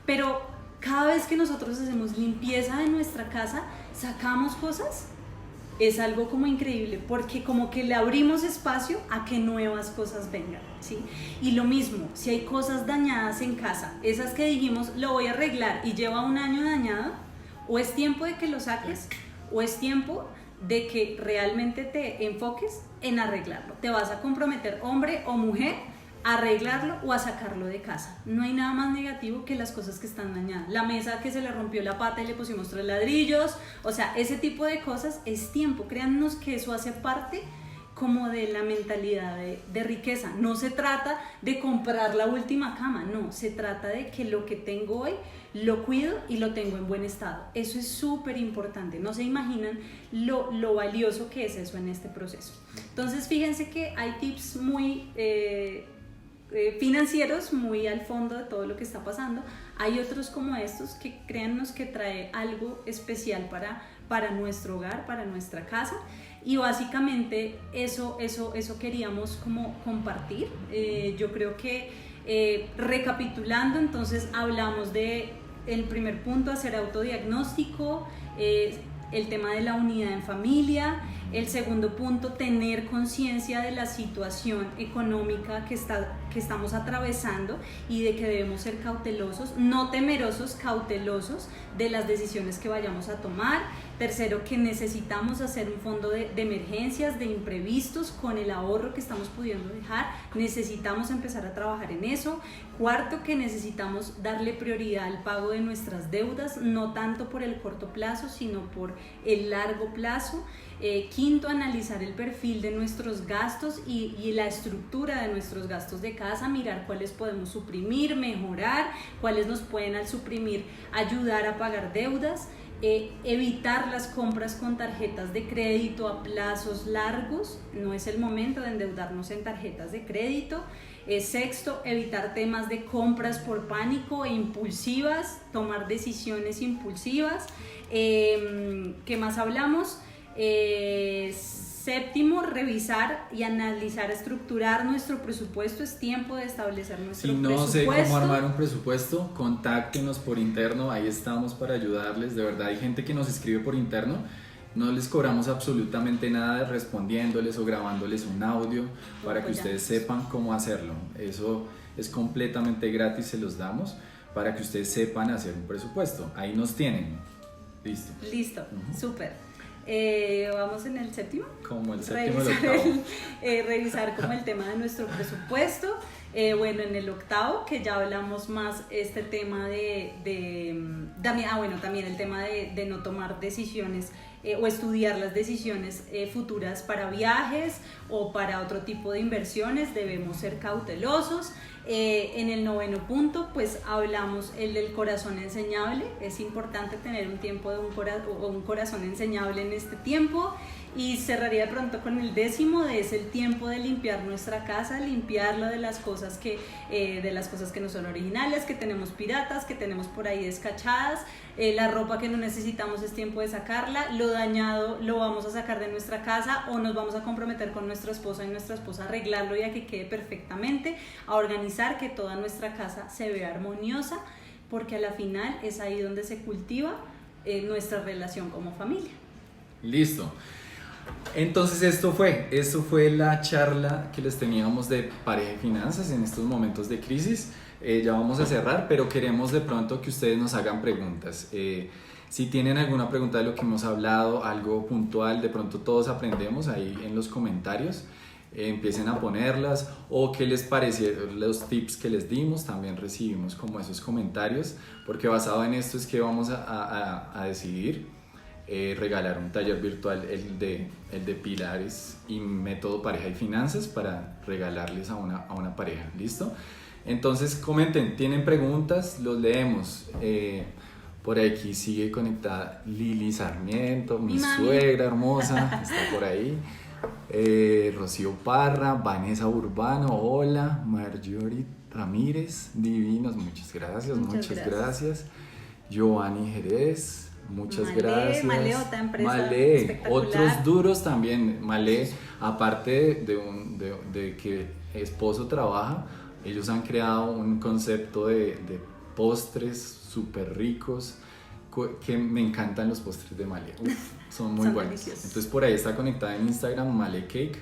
Pero cada vez que nosotros hacemos limpieza de nuestra casa, sacamos cosas, es algo como increíble, porque como que le abrimos espacio a que nuevas cosas vengan, ¿sí? Y lo mismo, si hay cosas dañadas en casa, esas que dijimos, lo voy a arreglar y lleva un año dañado, o es tiempo de que lo saques, o es tiempo de que realmente te enfoques en arreglarlo. Te vas a comprometer, hombre o mujer, a arreglarlo o a sacarlo de casa. No hay nada más negativo que las cosas que están dañadas. La mesa que se le rompió la pata y le pusimos 3 ladrillos, o sea, ese tipo de cosas es tiempo. Créannos que eso hace parte como de la mentalidad de riqueza. No se trata de comprar la última cama, no, se trata de que lo que tengo hoy lo cuido y lo tengo en buen estado. Eso es súper importante. No se imaginan lo valioso que es eso en este proceso. Entonces, fíjense que hay tips muy financieros, muy al fondo de todo lo que está pasando. Hay otros como estos que créannos que trae algo especial para nuestro hogar, para nuestra casa, y básicamente eso queríamos como compartir. Yo creo que recapitulando, entonces hablamos de el primer punto, hacer autodiagnóstico, el tema de la unidad en familia. El segundo punto, tener conciencia de la situación económica que estamos atravesando y de que debemos ser cautelosos, no temerosos, cautelosos de las decisiones que vayamos a tomar. Tercero, que necesitamos hacer un fondo de emergencias, de imprevistos con el ahorro que estamos pudiendo dejar. Necesitamos empezar a trabajar en eso. Cuarto, que necesitamos darle prioridad al pago de nuestras deudas, no tanto por el corto plazo, sino por el largo plazo. Quinto, analizar el perfil de nuestros gastos y la estructura de nuestros gastos de casa, mirar cuáles podemos suprimir, mejorar, cuáles nos pueden al suprimir ayudar a pagar deudas. Evitar las compras con tarjetas de crédito a plazos largos, no es el momento de endeudarnos en tarjetas de crédito. Sexto, evitar temas de compras por pánico e impulsivas, tomar decisiones impulsivas. ¿Qué más hablamos? Séptimo, revisar y analizar, estructurar nuestro presupuesto. Es tiempo de establecer nuestro presupuesto. Si no sé cómo armar un presupuesto, contáctenos por interno, ahí estamos para ayudarles. De verdad, hay gente que nos escribe por interno, no les cobramos absolutamente nada respondiéndoles o grabándoles un audio para que ustedes sepan cómo hacerlo. Eso es completamente gratis, se los damos para que ustedes sepan hacer un presupuesto. Ahí nos tienen. Listo. Súper. Vamos en el séptimo. Como el séptimo, el octavo. Revisar como el tema de nuestro presupuesto. Bueno, en el octavo, que ya hablamos más este tema también el tema de no tomar decisiones o estudiar las decisiones futuras para viajes o para otro tipo de inversiones. Debemos ser cautelosos. En el noveno punto, pues hablamos el del corazón enseñable. Es importante tener un tiempo de un corazón enseñable en este tiempo. Y cerraría de pronto con el décimo, es el tiempo de limpiar nuestra casa, limpiarla de las cosas que no son originales, que tenemos piratas, que tenemos por ahí descachadas. La ropa que no necesitamos es tiempo de sacarla. Lo dañado lo vamos a sacar de nuestra casa, o nos vamos a comprometer con nuestra esposa y nuestra esposa a arreglarlo y a que quede perfectamente, a organizar que toda nuestra casa se vea armoniosa, porque a la final es ahí donde se cultiva nuestra relación como familia. Listo. Entonces esto fue la charla que les teníamos de pareja y finanzas en estos momentos de crisis. Ya vamos a cerrar, pero queremos de pronto que ustedes nos hagan preguntas. Si tienen alguna pregunta de lo que hemos hablado, algo puntual, de pronto todos aprendemos ahí en los comentarios. Empiecen a ponerlas, o qué les parecieron los tips que les dimos. También recibimos como esos comentarios, porque basado en esto es que vamos a decidir regalar un taller virtual, el de pilares y método pareja y finanzas, para regalarles a una pareja. ¿Listo? Entonces comenten, tienen preguntas, los leemos. Por aquí sigue conectada Lili Sarmiento, mi suegra hermosa, está por ahí. Rocío Parra, Vanessa Urbano, hola. Marjorie Ramírez, divinos, muchas gracias. Giovanni Jerez, muchas gracias. Malé, otra empresa Malé, otros duros también. Malé, aparte de que esposo trabaja, ellos han creado un concepto de postres súper ricos, que me encantan los postres de Male. Son muy Son buenos. deliciosos. Entonces por ahí está conectada en Instagram, Male Cake.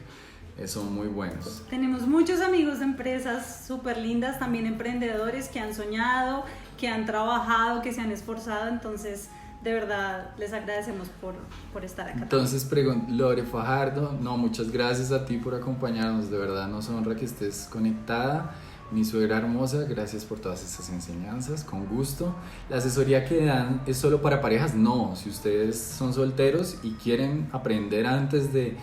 Son muy buenos. Tenemos muchos amigos de empresas súper lindas, también emprendedores que han soñado, que han trabajado, que se han esforzado, entonces de verdad les agradecemos por estar acá. Entonces Lore Fajardo, no, muchas gracias a ti por acompañarnos, de verdad nos honra que estés conectada. Mi suegra hermosa, gracias por todas estas enseñanzas, con gusto. ¿La asesoría que dan es solo para parejas? No, si ustedes son solteros y quieren aprender antes de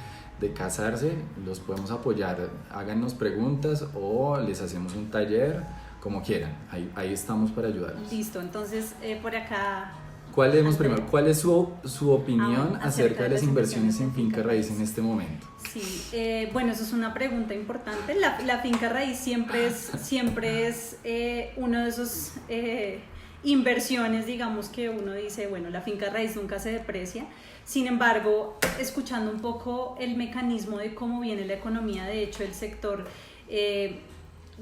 casarse, los podemos apoyar. Háganos preguntas o les hacemos un taller, como quieran. Ahí estamos para ayudarlos. Listo, entonces por acá... ¿Cuál es su opinión acerca de las inversiones en finca raíz en este momento? Sí, bueno, eso es una pregunta importante. La finca raíz siempre es uno de esos inversiones, digamos, que uno dice, bueno, la finca raíz nunca se deprecia. Sin embargo, escuchando un poco el mecanismo de cómo viene la economía, de hecho el sector,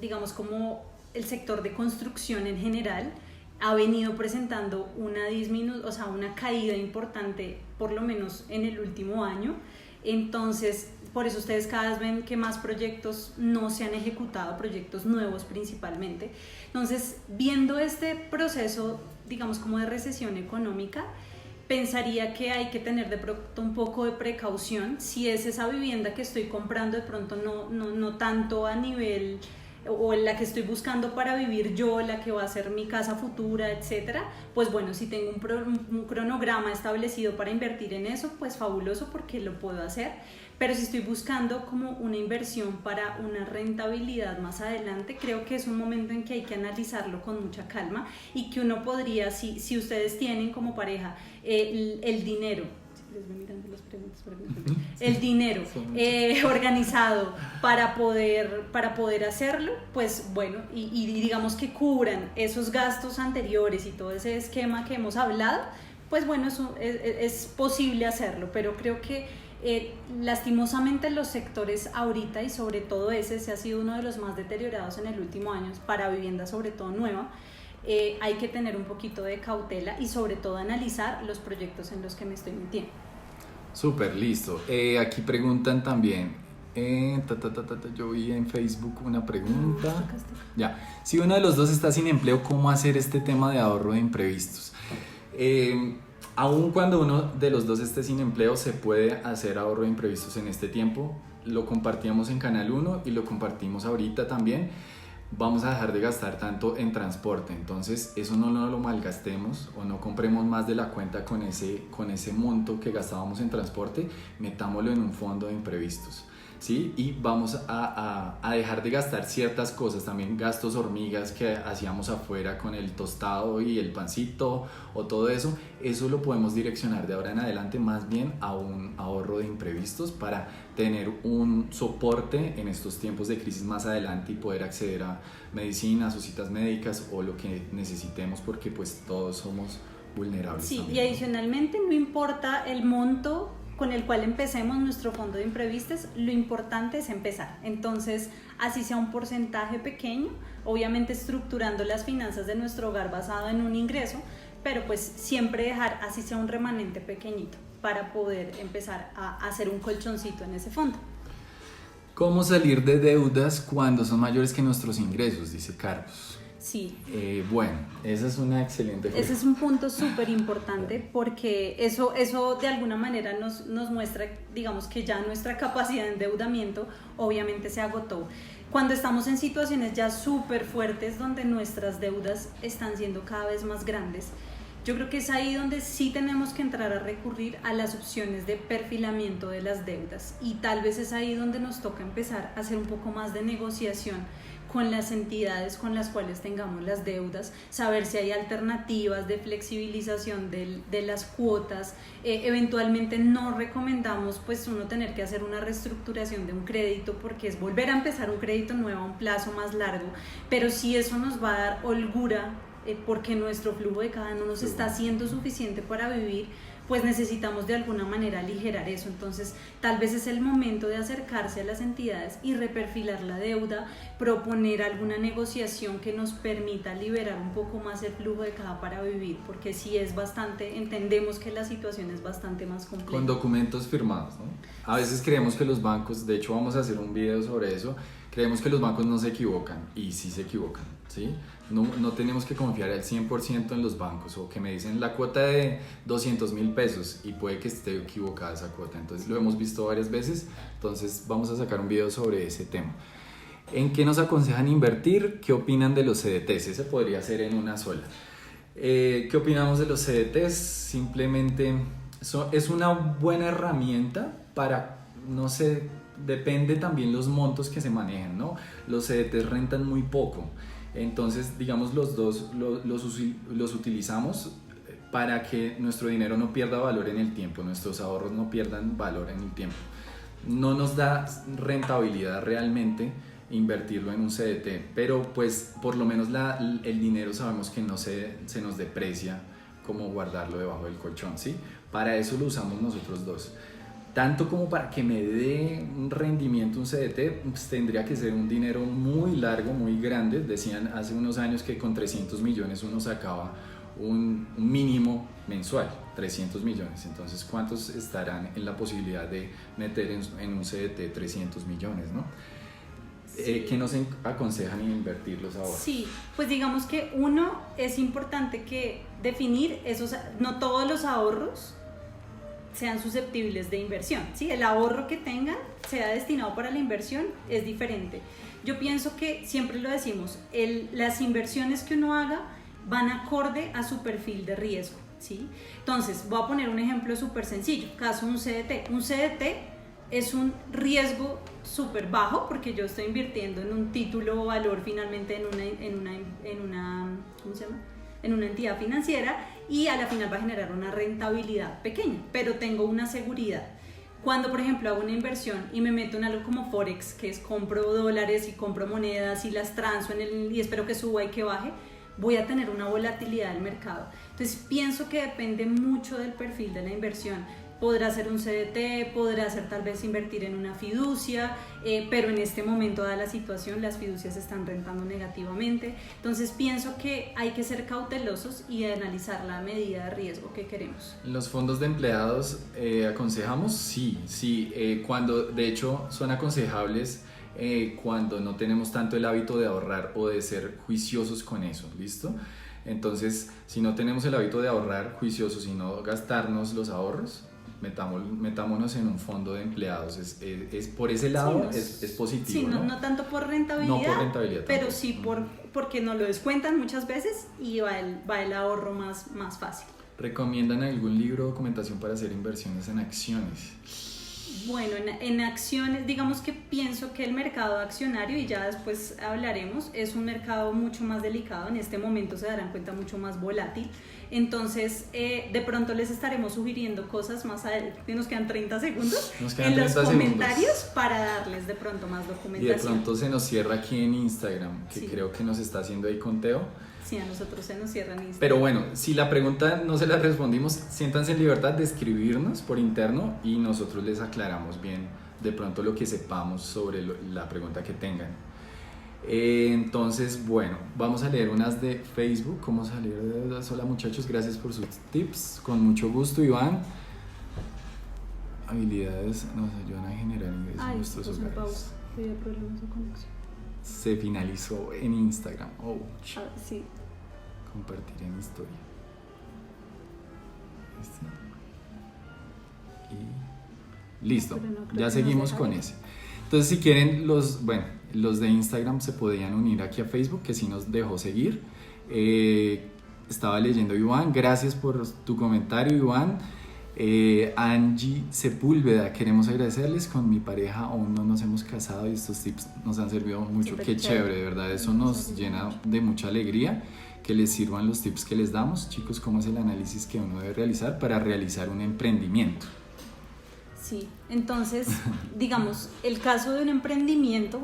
digamos como el sector de construcción en general, ha venido presentando una caída importante, por lo menos en el último año. Entonces, por eso ustedes cada vez ven que más proyectos no se han ejecutado, proyectos nuevos principalmente. Entonces, viendo este proceso, digamos, como de recesión económica, pensaría que hay que tener de pronto un poco de precaución. Si es esa vivienda que estoy comprando, de pronto no tanto a nivel, o en la que estoy buscando para vivir yo, la que va a ser mi casa futura, etcétera, pues bueno, si tengo un cronograma establecido para invertir en eso, pues fabuloso, porque lo puedo hacer. Pero si estoy buscando como una inversión para una rentabilidad más adelante, creo que es un momento en que hay que analizarlo con mucha calma, y que uno podría, si ustedes tienen como pareja el dinero, les voy mirando las preguntas para que el dinero organizado para poder hacerlo, pues bueno, y digamos que cubran esos gastos anteriores y todo ese esquema que hemos hablado, pues bueno, eso es posible hacerlo. Pero creo que lastimosamente los sectores ahorita, y sobre todo ese ha sido uno de los más deteriorados en el último año para vivienda, sobre todo nueva. Hay que tener un poquito de cautela y sobre todo analizar los proyectos en los que me estoy metiendo. Súper, listo. Aquí preguntan también, yo vi en Facebook una pregunta. Ya, si uno de los dos está sin empleo, ¿cómo hacer este tema de ahorro de imprevistos? Aun cuando uno de los dos esté sin empleo, se puede hacer ahorro de imprevistos en este tiempo. Lo compartíamos en Canal 1 y lo compartimos ahorita también. Vamos a dejar de gastar tanto en transporte, entonces eso no lo malgastemos, o no compremos más de la cuenta con ese monto que gastábamos en transporte. Metámoslo en un fondo de imprevistos, ¿sí? Y vamos a dejar de gastar ciertas cosas, también gastos hormigas que hacíamos afuera con el tostado y el pancito o todo eso lo podemos direccionar de ahora en adelante más bien a un ahorro de imprevistos, para tener un soporte en estos tiempos de crisis más adelante y poder acceder a medicinas o citas médicas o lo que necesitemos, porque pues todos somos vulnerables. Sí, también, y adicionalmente no importa el monto con el cual empecemos nuestro fondo de imprevistos, lo importante es empezar. Entonces, así sea un porcentaje pequeño, obviamente estructurando las finanzas de nuestro hogar basado en un ingreso, pero pues siempre dejar así sea un remanente pequeñito para poder empezar a hacer un colchoncito en ese fondo. ¿Cómo salir de deudas cuando son mayores que nuestros ingresos?, dice Carlos. Sí. Bueno, esa es una excelente pregunta. Ese es un punto súper importante, porque eso de alguna manera nos muestra, digamos, que ya nuestra capacidad de endeudamiento obviamente se agotó. Cuando estamos en situaciones ya súper fuertes donde nuestras deudas están siendo cada vez más grandes, yo creo que es ahí donde sí tenemos que entrar a recurrir a las opciones de perfilamiento de las deudas, y tal vez es ahí donde nos toca empezar a hacer un poco más de negociación con las entidades con las cuales tengamos las deudas, saber si hay alternativas de flexibilización de las cuotas. Eventualmente no recomendamos pues uno tener que hacer una reestructuración de un crédito, porque es volver a empezar un crédito nuevo a un plazo más largo, pero sí eso nos va a dar holgura porque nuestro flujo de caja no nos está siendo suficiente para vivir, pues necesitamos de alguna manera aligerar eso. Entonces tal vez es el momento de acercarse a las entidades y reperfilar la deuda, proponer alguna negociación que nos permita liberar un poco más el flujo de caja para vivir, porque sí es bastante, entendemos que la situación es bastante más compleja. Con documentos firmados, ¿no? A veces creemos que los bancos, de hecho vamos a hacer un video sobre eso, creemos que los bancos no se equivocan y sí se equivocan, ¿sí? No tenemos que confiar al 100% en los bancos, o que me dicen la cuota de 200,000 pesos y puede que esté equivocada esa cuota. Entonces lo hemos visto varias veces, entonces vamos a sacar un video sobre ese tema. ¿En qué nos aconsejan invertir? ¿Qué opinan de los CDTs? Ese podría ser en una sola. ¿Qué opinamos de los CDTs? Simplemente es una buena herramienta para, no sé, depende también los montos que se manejan, ¿no? Los CDTs rentan muy poco. Entonces, digamos, los dos los utilizamos para que nuestro dinero no pierda valor en el tiempo, nuestros ahorros no pierdan valor en el tiempo. No nos da rentabilidad realmente invertirlo en un CDT, pero pues por lo menos el dinero sabemos que no se nos deprecia como guardarlo debajo del colchón, ¿sí? Para eso lo usamos nosotros dos. Tanto como para que me dé un rendimiento un CDT, pues tendría que ser un dinero muy largo, muy grande. Decían hace unos años que con 300 millones uno sacaba un mínimo mensual, 300 millones. Entonces, ¿cuántos estarán en la posibilidad de meter en un CDT 300 millones, no? Sí. ¿Qué nos aconsejan invertirlos ahora? Sí, pues digamos que uno, es importante que definir esos, no todos los ahorros sean susceptibles de inversión, ¿sí? El ahorro que tengan sea destinado para la inversión es diferente. Yo pienso que, siempre lo decimos, las inversiones que uno haga van acorde a su perfil de riesgo, ¿sí? Entonces, voy a poner un ejemplo súper sencillo, caso un CDT. Un CDT es un riesgo súper bajo porque yo estoy invirtiendo en un título o valor finalmente en una ¿cómo se llama? En una entidad financiera, y a la final va a generar una rentabilidad pequeña, pero tengo una seguridad. Cuando, por ejemplo, hago una inversión y me meto en algo como Forex, que es compro dólares y compro monedas y las transo y espero que suba y que baje, voy a tener una volatilidad del mercado. Entonces pienso que depende mucho del perfil de la inversión. Podrá ser un CDT, podrá ser tal vez invertir en una fiducia, pero en este momento, dada la situación, las fiducias están rentando negativamente. Entonces pienso que hay que ser cautelosos y analizar la medida de riesgo que queremos. Los fondos de empleados aconsejamos, sí, cuando de hecho son aconsejables cuando no tenemos tanto el hábito de ahorrar o de ser juiciosos con eso, ¿listo? Entonces, si no tenemos el hábito de ahorrar juiciosos y no gastarnos los ahorros, metámonos en un fondo de empleados. Es por ese lado, sí, es positivo. Sí, no tanto por rentabilidad, no por rentabilidad pero sí porque nos lo descuentan muchas veces y va el ahorro más fácil. ¿Recomiendan algún libro o documentación para hacer inversiones en acciones? Bueno, en acciones, digamos que pienso que el mercado accionario, y ya después hablaremos, es un mercado mucho más delicado. En este momento se darán cuenta, mucho más volátil. Entonces, de pronto les estaremos sugiriendo cosas más adelante. Nos quedan 30 segundos en los comentarios para darles de pronto más documentación. Y de pronto se nos cierra aquí en Instagram, que sí, creo que nos está haciendo ahí conteo. Sí, a nosotros se nos cierra en Instagram. Pero bueno, si la pregunta no se la respondimos, siéntanse en libertad de escribirnos por interno y nosotros les aclaramos bien de pronto lo que sepamos sobre la pregunta que tengan. Entonces, bueno, vamos a leer unas de Facebook. ¿Cómo salir de deudas? Hola muchachos, gracias por sus tips. Con mucho gusto, Iván. Habilidades nos ayudan a generar ingresos en nuestros hogares. Problemas de conexión. Se finalizó en Instagram. Sí. Compartir en historia. Y listo. Ya seguimos con ese. Entonces, si quieren, los de Instagram se podían unir aquí a Facebook, que sí nos dejó seguir. Estaba leyendo Iván. Gracias por tu comentario, Iván. Angie Sepúlveda, queremos agradecerles. Con mi pareja aún no nos hemos casado y estos tips nos han servido mucho. Super Qué chévere, de verdad, eso nos llena de mucha alegría que les sirvan los tips que les damos. Chicos, ¿cómo es el análisis que uno debe realizar para realizar un emprendimiento? Sí, entonces, digamos, el caso de un emprendimiento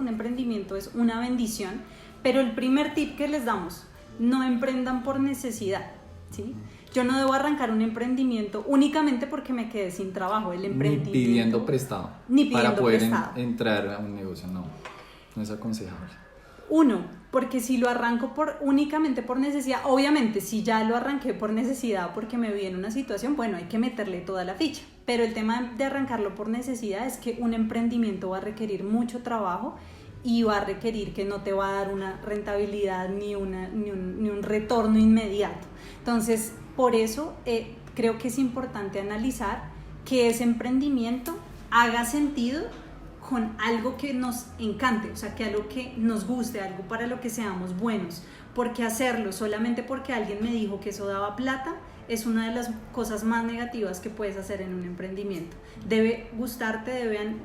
es una bendición, pero el primer tip que les damos, no emprendan por necesidad, ¿sí? Yo no debo arrancar un emprendimiento únicamente porque me quedé sin trabajo. El emprendimiento, ni pidiendo prestado. Ni pidiendo para poder prestado. Entrar a un negocio, no es aconsejable. Uno, porque si lo arranco únicamente por necesidad, obviamente si ya lo arranqué por necesidad porque me vi en una situación, bueno, hay que meterle toda la ficha. Pero el tema de arrancarlo por necesidad es que un emprendimiento va a requerir mucho trabajo y va a requerir que no te va a dar una rentabilidad ni un retorno inmediato. Entonces, por eso creo que es importante analizar que ese emprendimiento haga sentido con algo que nos encante, o sea, que algo que nos guste, algo para lo que seamos buenos, porque hacerlo solamente porque alguien me dijo que eso daba plata es una de las cosas más negativas que puedes hacer en un emprendimiento. Debe gustarte,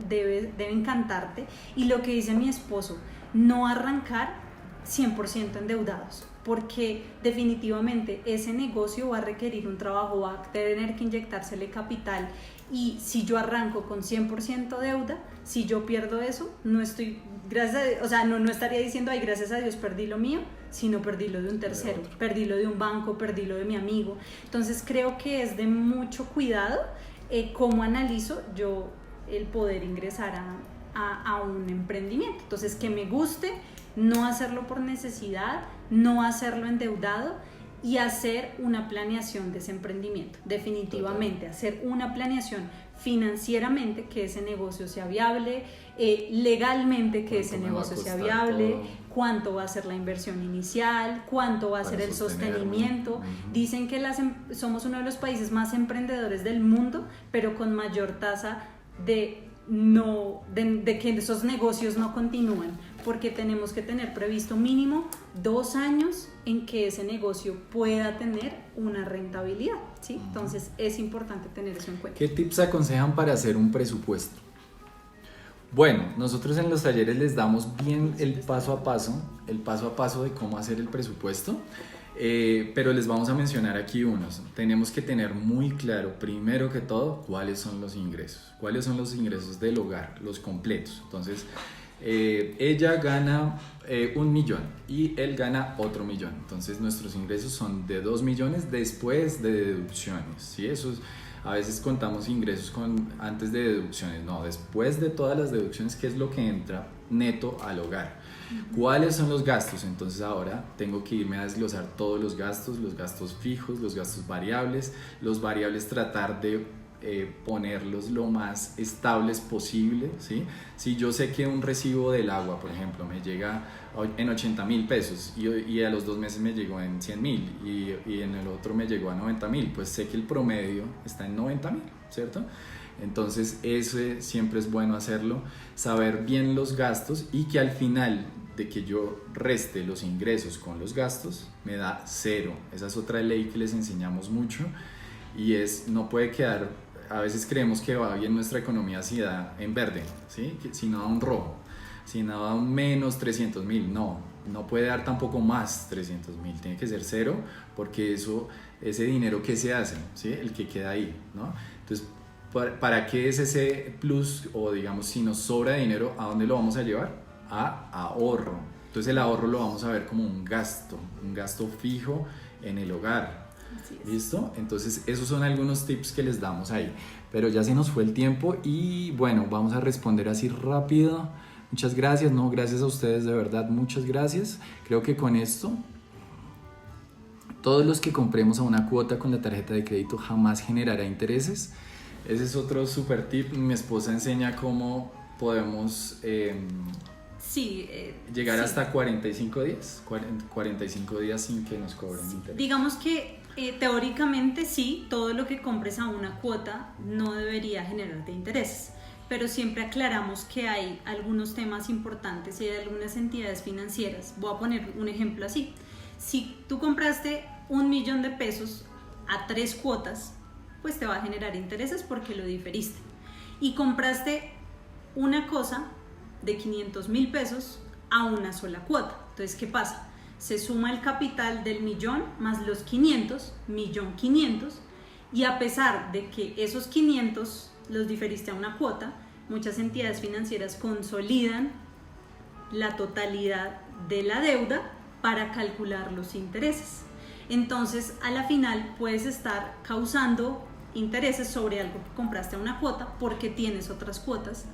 debe encantarte, y lo que dice mi esposo, no arrancar 100% endeudados, porque definitivamente ese negocio va a requerir un trabajo, va a tener que inyectársele capital, y si yo arranco con 100% deuda, si yo pierdo eso, no estoy, no estaría diciendo, ay, gracias a Dios perdí lo mío, sino perdí lo de un tercero, perdí lo de un banco, perdí lo de mi amigo. Entonces creo que es de mucho cuidado cómo analizo yo el poder ingresar a un emprendimiento. Entonces, que me guste, no hacerlo por necesidad, no hacerlo endeudado, y hacer una planeación de ese emprendimiento. Definitivamente, hacer una planeación financieramente, que ese negocio sea viable, legalmente que ese negocio sea viable, todo, cuánto va a ser la inversión inicial, cuánto va a ser el sostenimiento. Dicen que somos uno de los países más emprendedores del mundo, pero con mayor tasa de que esos negocios no continúen, porque tenemos que tener previsto mínimo 2 años en que ese negocio pueda tener una rentabilidad, ¿sí? Entonces es importante tener eso en cuenta. ¿Qué tips aconsejan para hacer un presupuesto? Bueno, nosotros en los talleres les damos bien el paso a paso de cómo hacer el presupuesto. Pero les vamos a mencionar aquí unos. Tenemos que tener muy claro, primero que todo, cuáles son los ingresos del hogar, los completos. Entonces, ella gana 1 millón y él gana otro millón. Entonces, nuestros ingresos son de 2 millones después de deducciones, ¿sí? Eso es, a veces contamos ingresos antes de deducciones, no, después de todas las deducciones, ¿qué es lo que entra neto al hogar? ¿Cuáles son los gastos? Entonces ahora tengo que irme a desglosar todos los gastos fijos, los gastos variables. Los variables tratar de ponerlos lo más estables posible, ¿sí? Si yo sé que un recibo del agua, por ejemplo, me llega en 80,000 pesos y a los 2 meses me llegó en 100,000 y en el otro me llegó a 90,000, pues sé que el promedio está en 90,000, ¿cierto? Entonces ese siempre es bueno hacerlo, saber bien los gastos, y que al final de que yo reste los ingresos con los gastos me da 0. Esa es otra ley que les enseñamos mucho, y no puede quedar, a veces creemos que va bien nuestra economía si da en verde, ¿sí? Si no da un rojo, si no da un menos 300,000, no puede dar tampoco más 300,000, tiene que ser 0, porque ese dinero que se hace, ¿sí? El que queda ahí, ¿no? Entonces, ¿para qué es ese plus? O digamos, si nos sobra dinero, ¿a dónde lo vamos a llevar? A ahorro. Entonces el ahorro lo vamos a ver como un gasto fijo en el hogar. ¿Listo? Entonces esos son algunos tips que les damos ahí, pero ya se nos fue el tiempo y bueno, vamos a responder así rápido. Muchas gracias, gracias a ustedes, de verdad, muchas gracias. Creo que con esto, todos los que compremos a una cuota con la tarjeta de crédito jamás generará intereses. Ese es otro super tip. Mi esposa enseña cómo podemos llegar hasta 45 días, 45 días sin que nos cobren interés. Digamos que teóricamente sí, todo lo que compres a una cuota no debería generarte intereses, pero siempre aclaramos que hay algunos temas importantes y hay algunas entidades financieras. Voy a poner un ejemplo así. Si tú compraste 1 millón de pesos a 3 cuotas, pues te va a generar intereses porque lo diferiste. Y compraste una cosa de 500,000 pesos a una sola cuota. Entonces, ¿qué pasa? Se suma el capital del millón más los 500, 1.500.000, y a pesar de que esos 500 los diferiste a una cuota, muchas entidades financieras consolidan la totalidad de la deuda para calcular los intereses. Entonces, a la final puedes estar causando intereses sobre algo que compraste a una cuota porque tienes otras cuotas,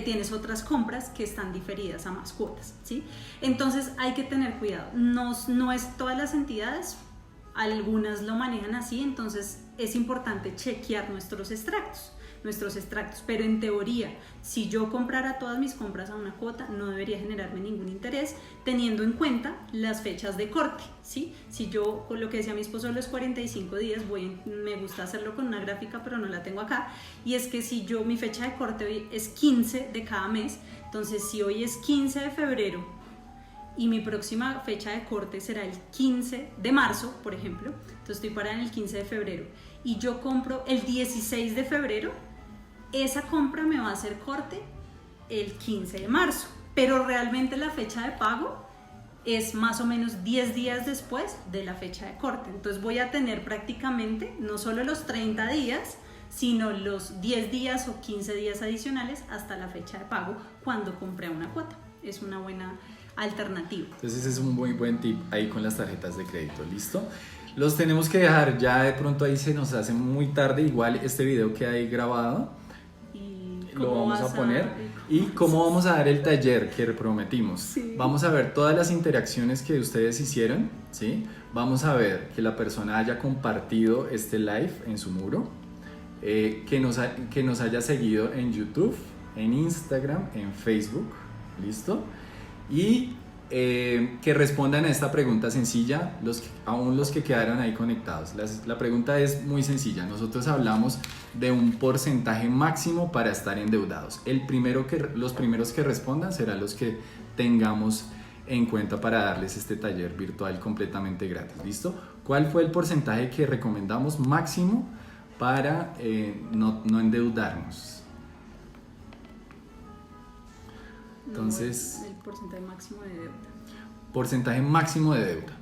tienes otras compras que están diferidas a más cuotas, ¿sí? Entonces hay que tener cuidado. No es todas las entidades, algunas lo manejan así, entonces es importante chequear nuestros extractos, pero en teoría, si yo comprara todas mis compras a una cuota, no debería generarme ningún interés, teniendo en cuenta las fechas de corte, ¿sí? Si yo, con lo que decía mi esposo, los 45 días, me gusta hacerlo con una gráfica, pero no la tengo acá, y es que si mi fecha de corte hoy es 15 de cada mes, entonces si hoy es 15 de febrero, y mi próxima fecha de corte será el 15 de marzo, por ejemplo, entonces estoy parada en el 15 de febrero, y yo compro el 16 de febrero, esa compra me va a hacer corte el 15 de marzo, pero realmente la fecha de pago es más o menos 10 días después de la fecha de corte. Entonces voy a tener prácticamente no solo los 30 días, sino los 10 días o 15 días adicionales hasta la fecha de pago cuando compré una cuota. Es una buena alternativa. Entonces ese es un muy buen tip ahí con las tarjetas de crédito, ¿listo? Los tenemos que dejar, ya de pronto ahí se nos hace muy tarde, igual este video queda ahí grabado. Lo vamos a poner y cómo vamos a dar el taller que prometimos. Sí. Vamos a ver todas las interacciones que ustedes hicieron, ¿sí? Vamos a ver que la persona haya compartido este live en su muro, que nos haya seguido en YouTube, en Instagram, en Facebook, ¿listo? Y que respondan a esta pregunta sencilla, aún los que quedaron ahí conectados. La pregunta es muy sencilla. Nosotros hablamos de un porcentaje máximo para estar endeudados. Los primeros que respondan serán los que tengamos en cuenta para darles este taller virtual completamente gratis. ¿Listo? ¿Cuál fue el porcentaje que recomendamos máximo para no endeudarnos? Entonces, el porcentaje máximo de deuda. Porcentaje máximo de deuda.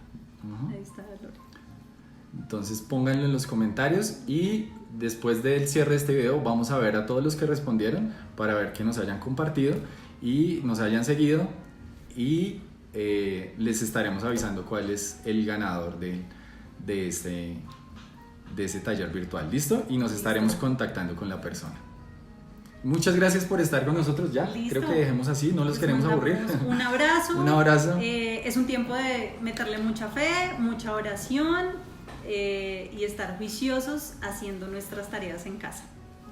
Ahí está el valor. Entonces pónganlo en los comentarios y después del cierre de este video vamos a ver a todos los que respondieron para ver que nos hayan compartido y nos hayan seguido y les estaremos avisando cuál es el ganador de ese taller virtual. ¿Listo? Y nos estaremos contactando con la persona. Muchas gracias por estar con nosotros ya. Listo. Creo que dejemos así, no los queremos aburrir. Un abrazo. Un abrazo. Es un tiempo de meterle mucha fe, mucha oración y estar juiciosos haciendo nuestras tareas en casa.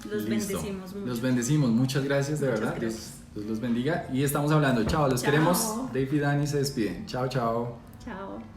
Los Listo. bendecimos mucho. Los bendecimos, muchas gracias, de Muchas verdad. gracias. Dios los bendiga y estamos hablando. Chao, los Chao. queremos. Dave y Dani se despiden. Chao, chao. Chao.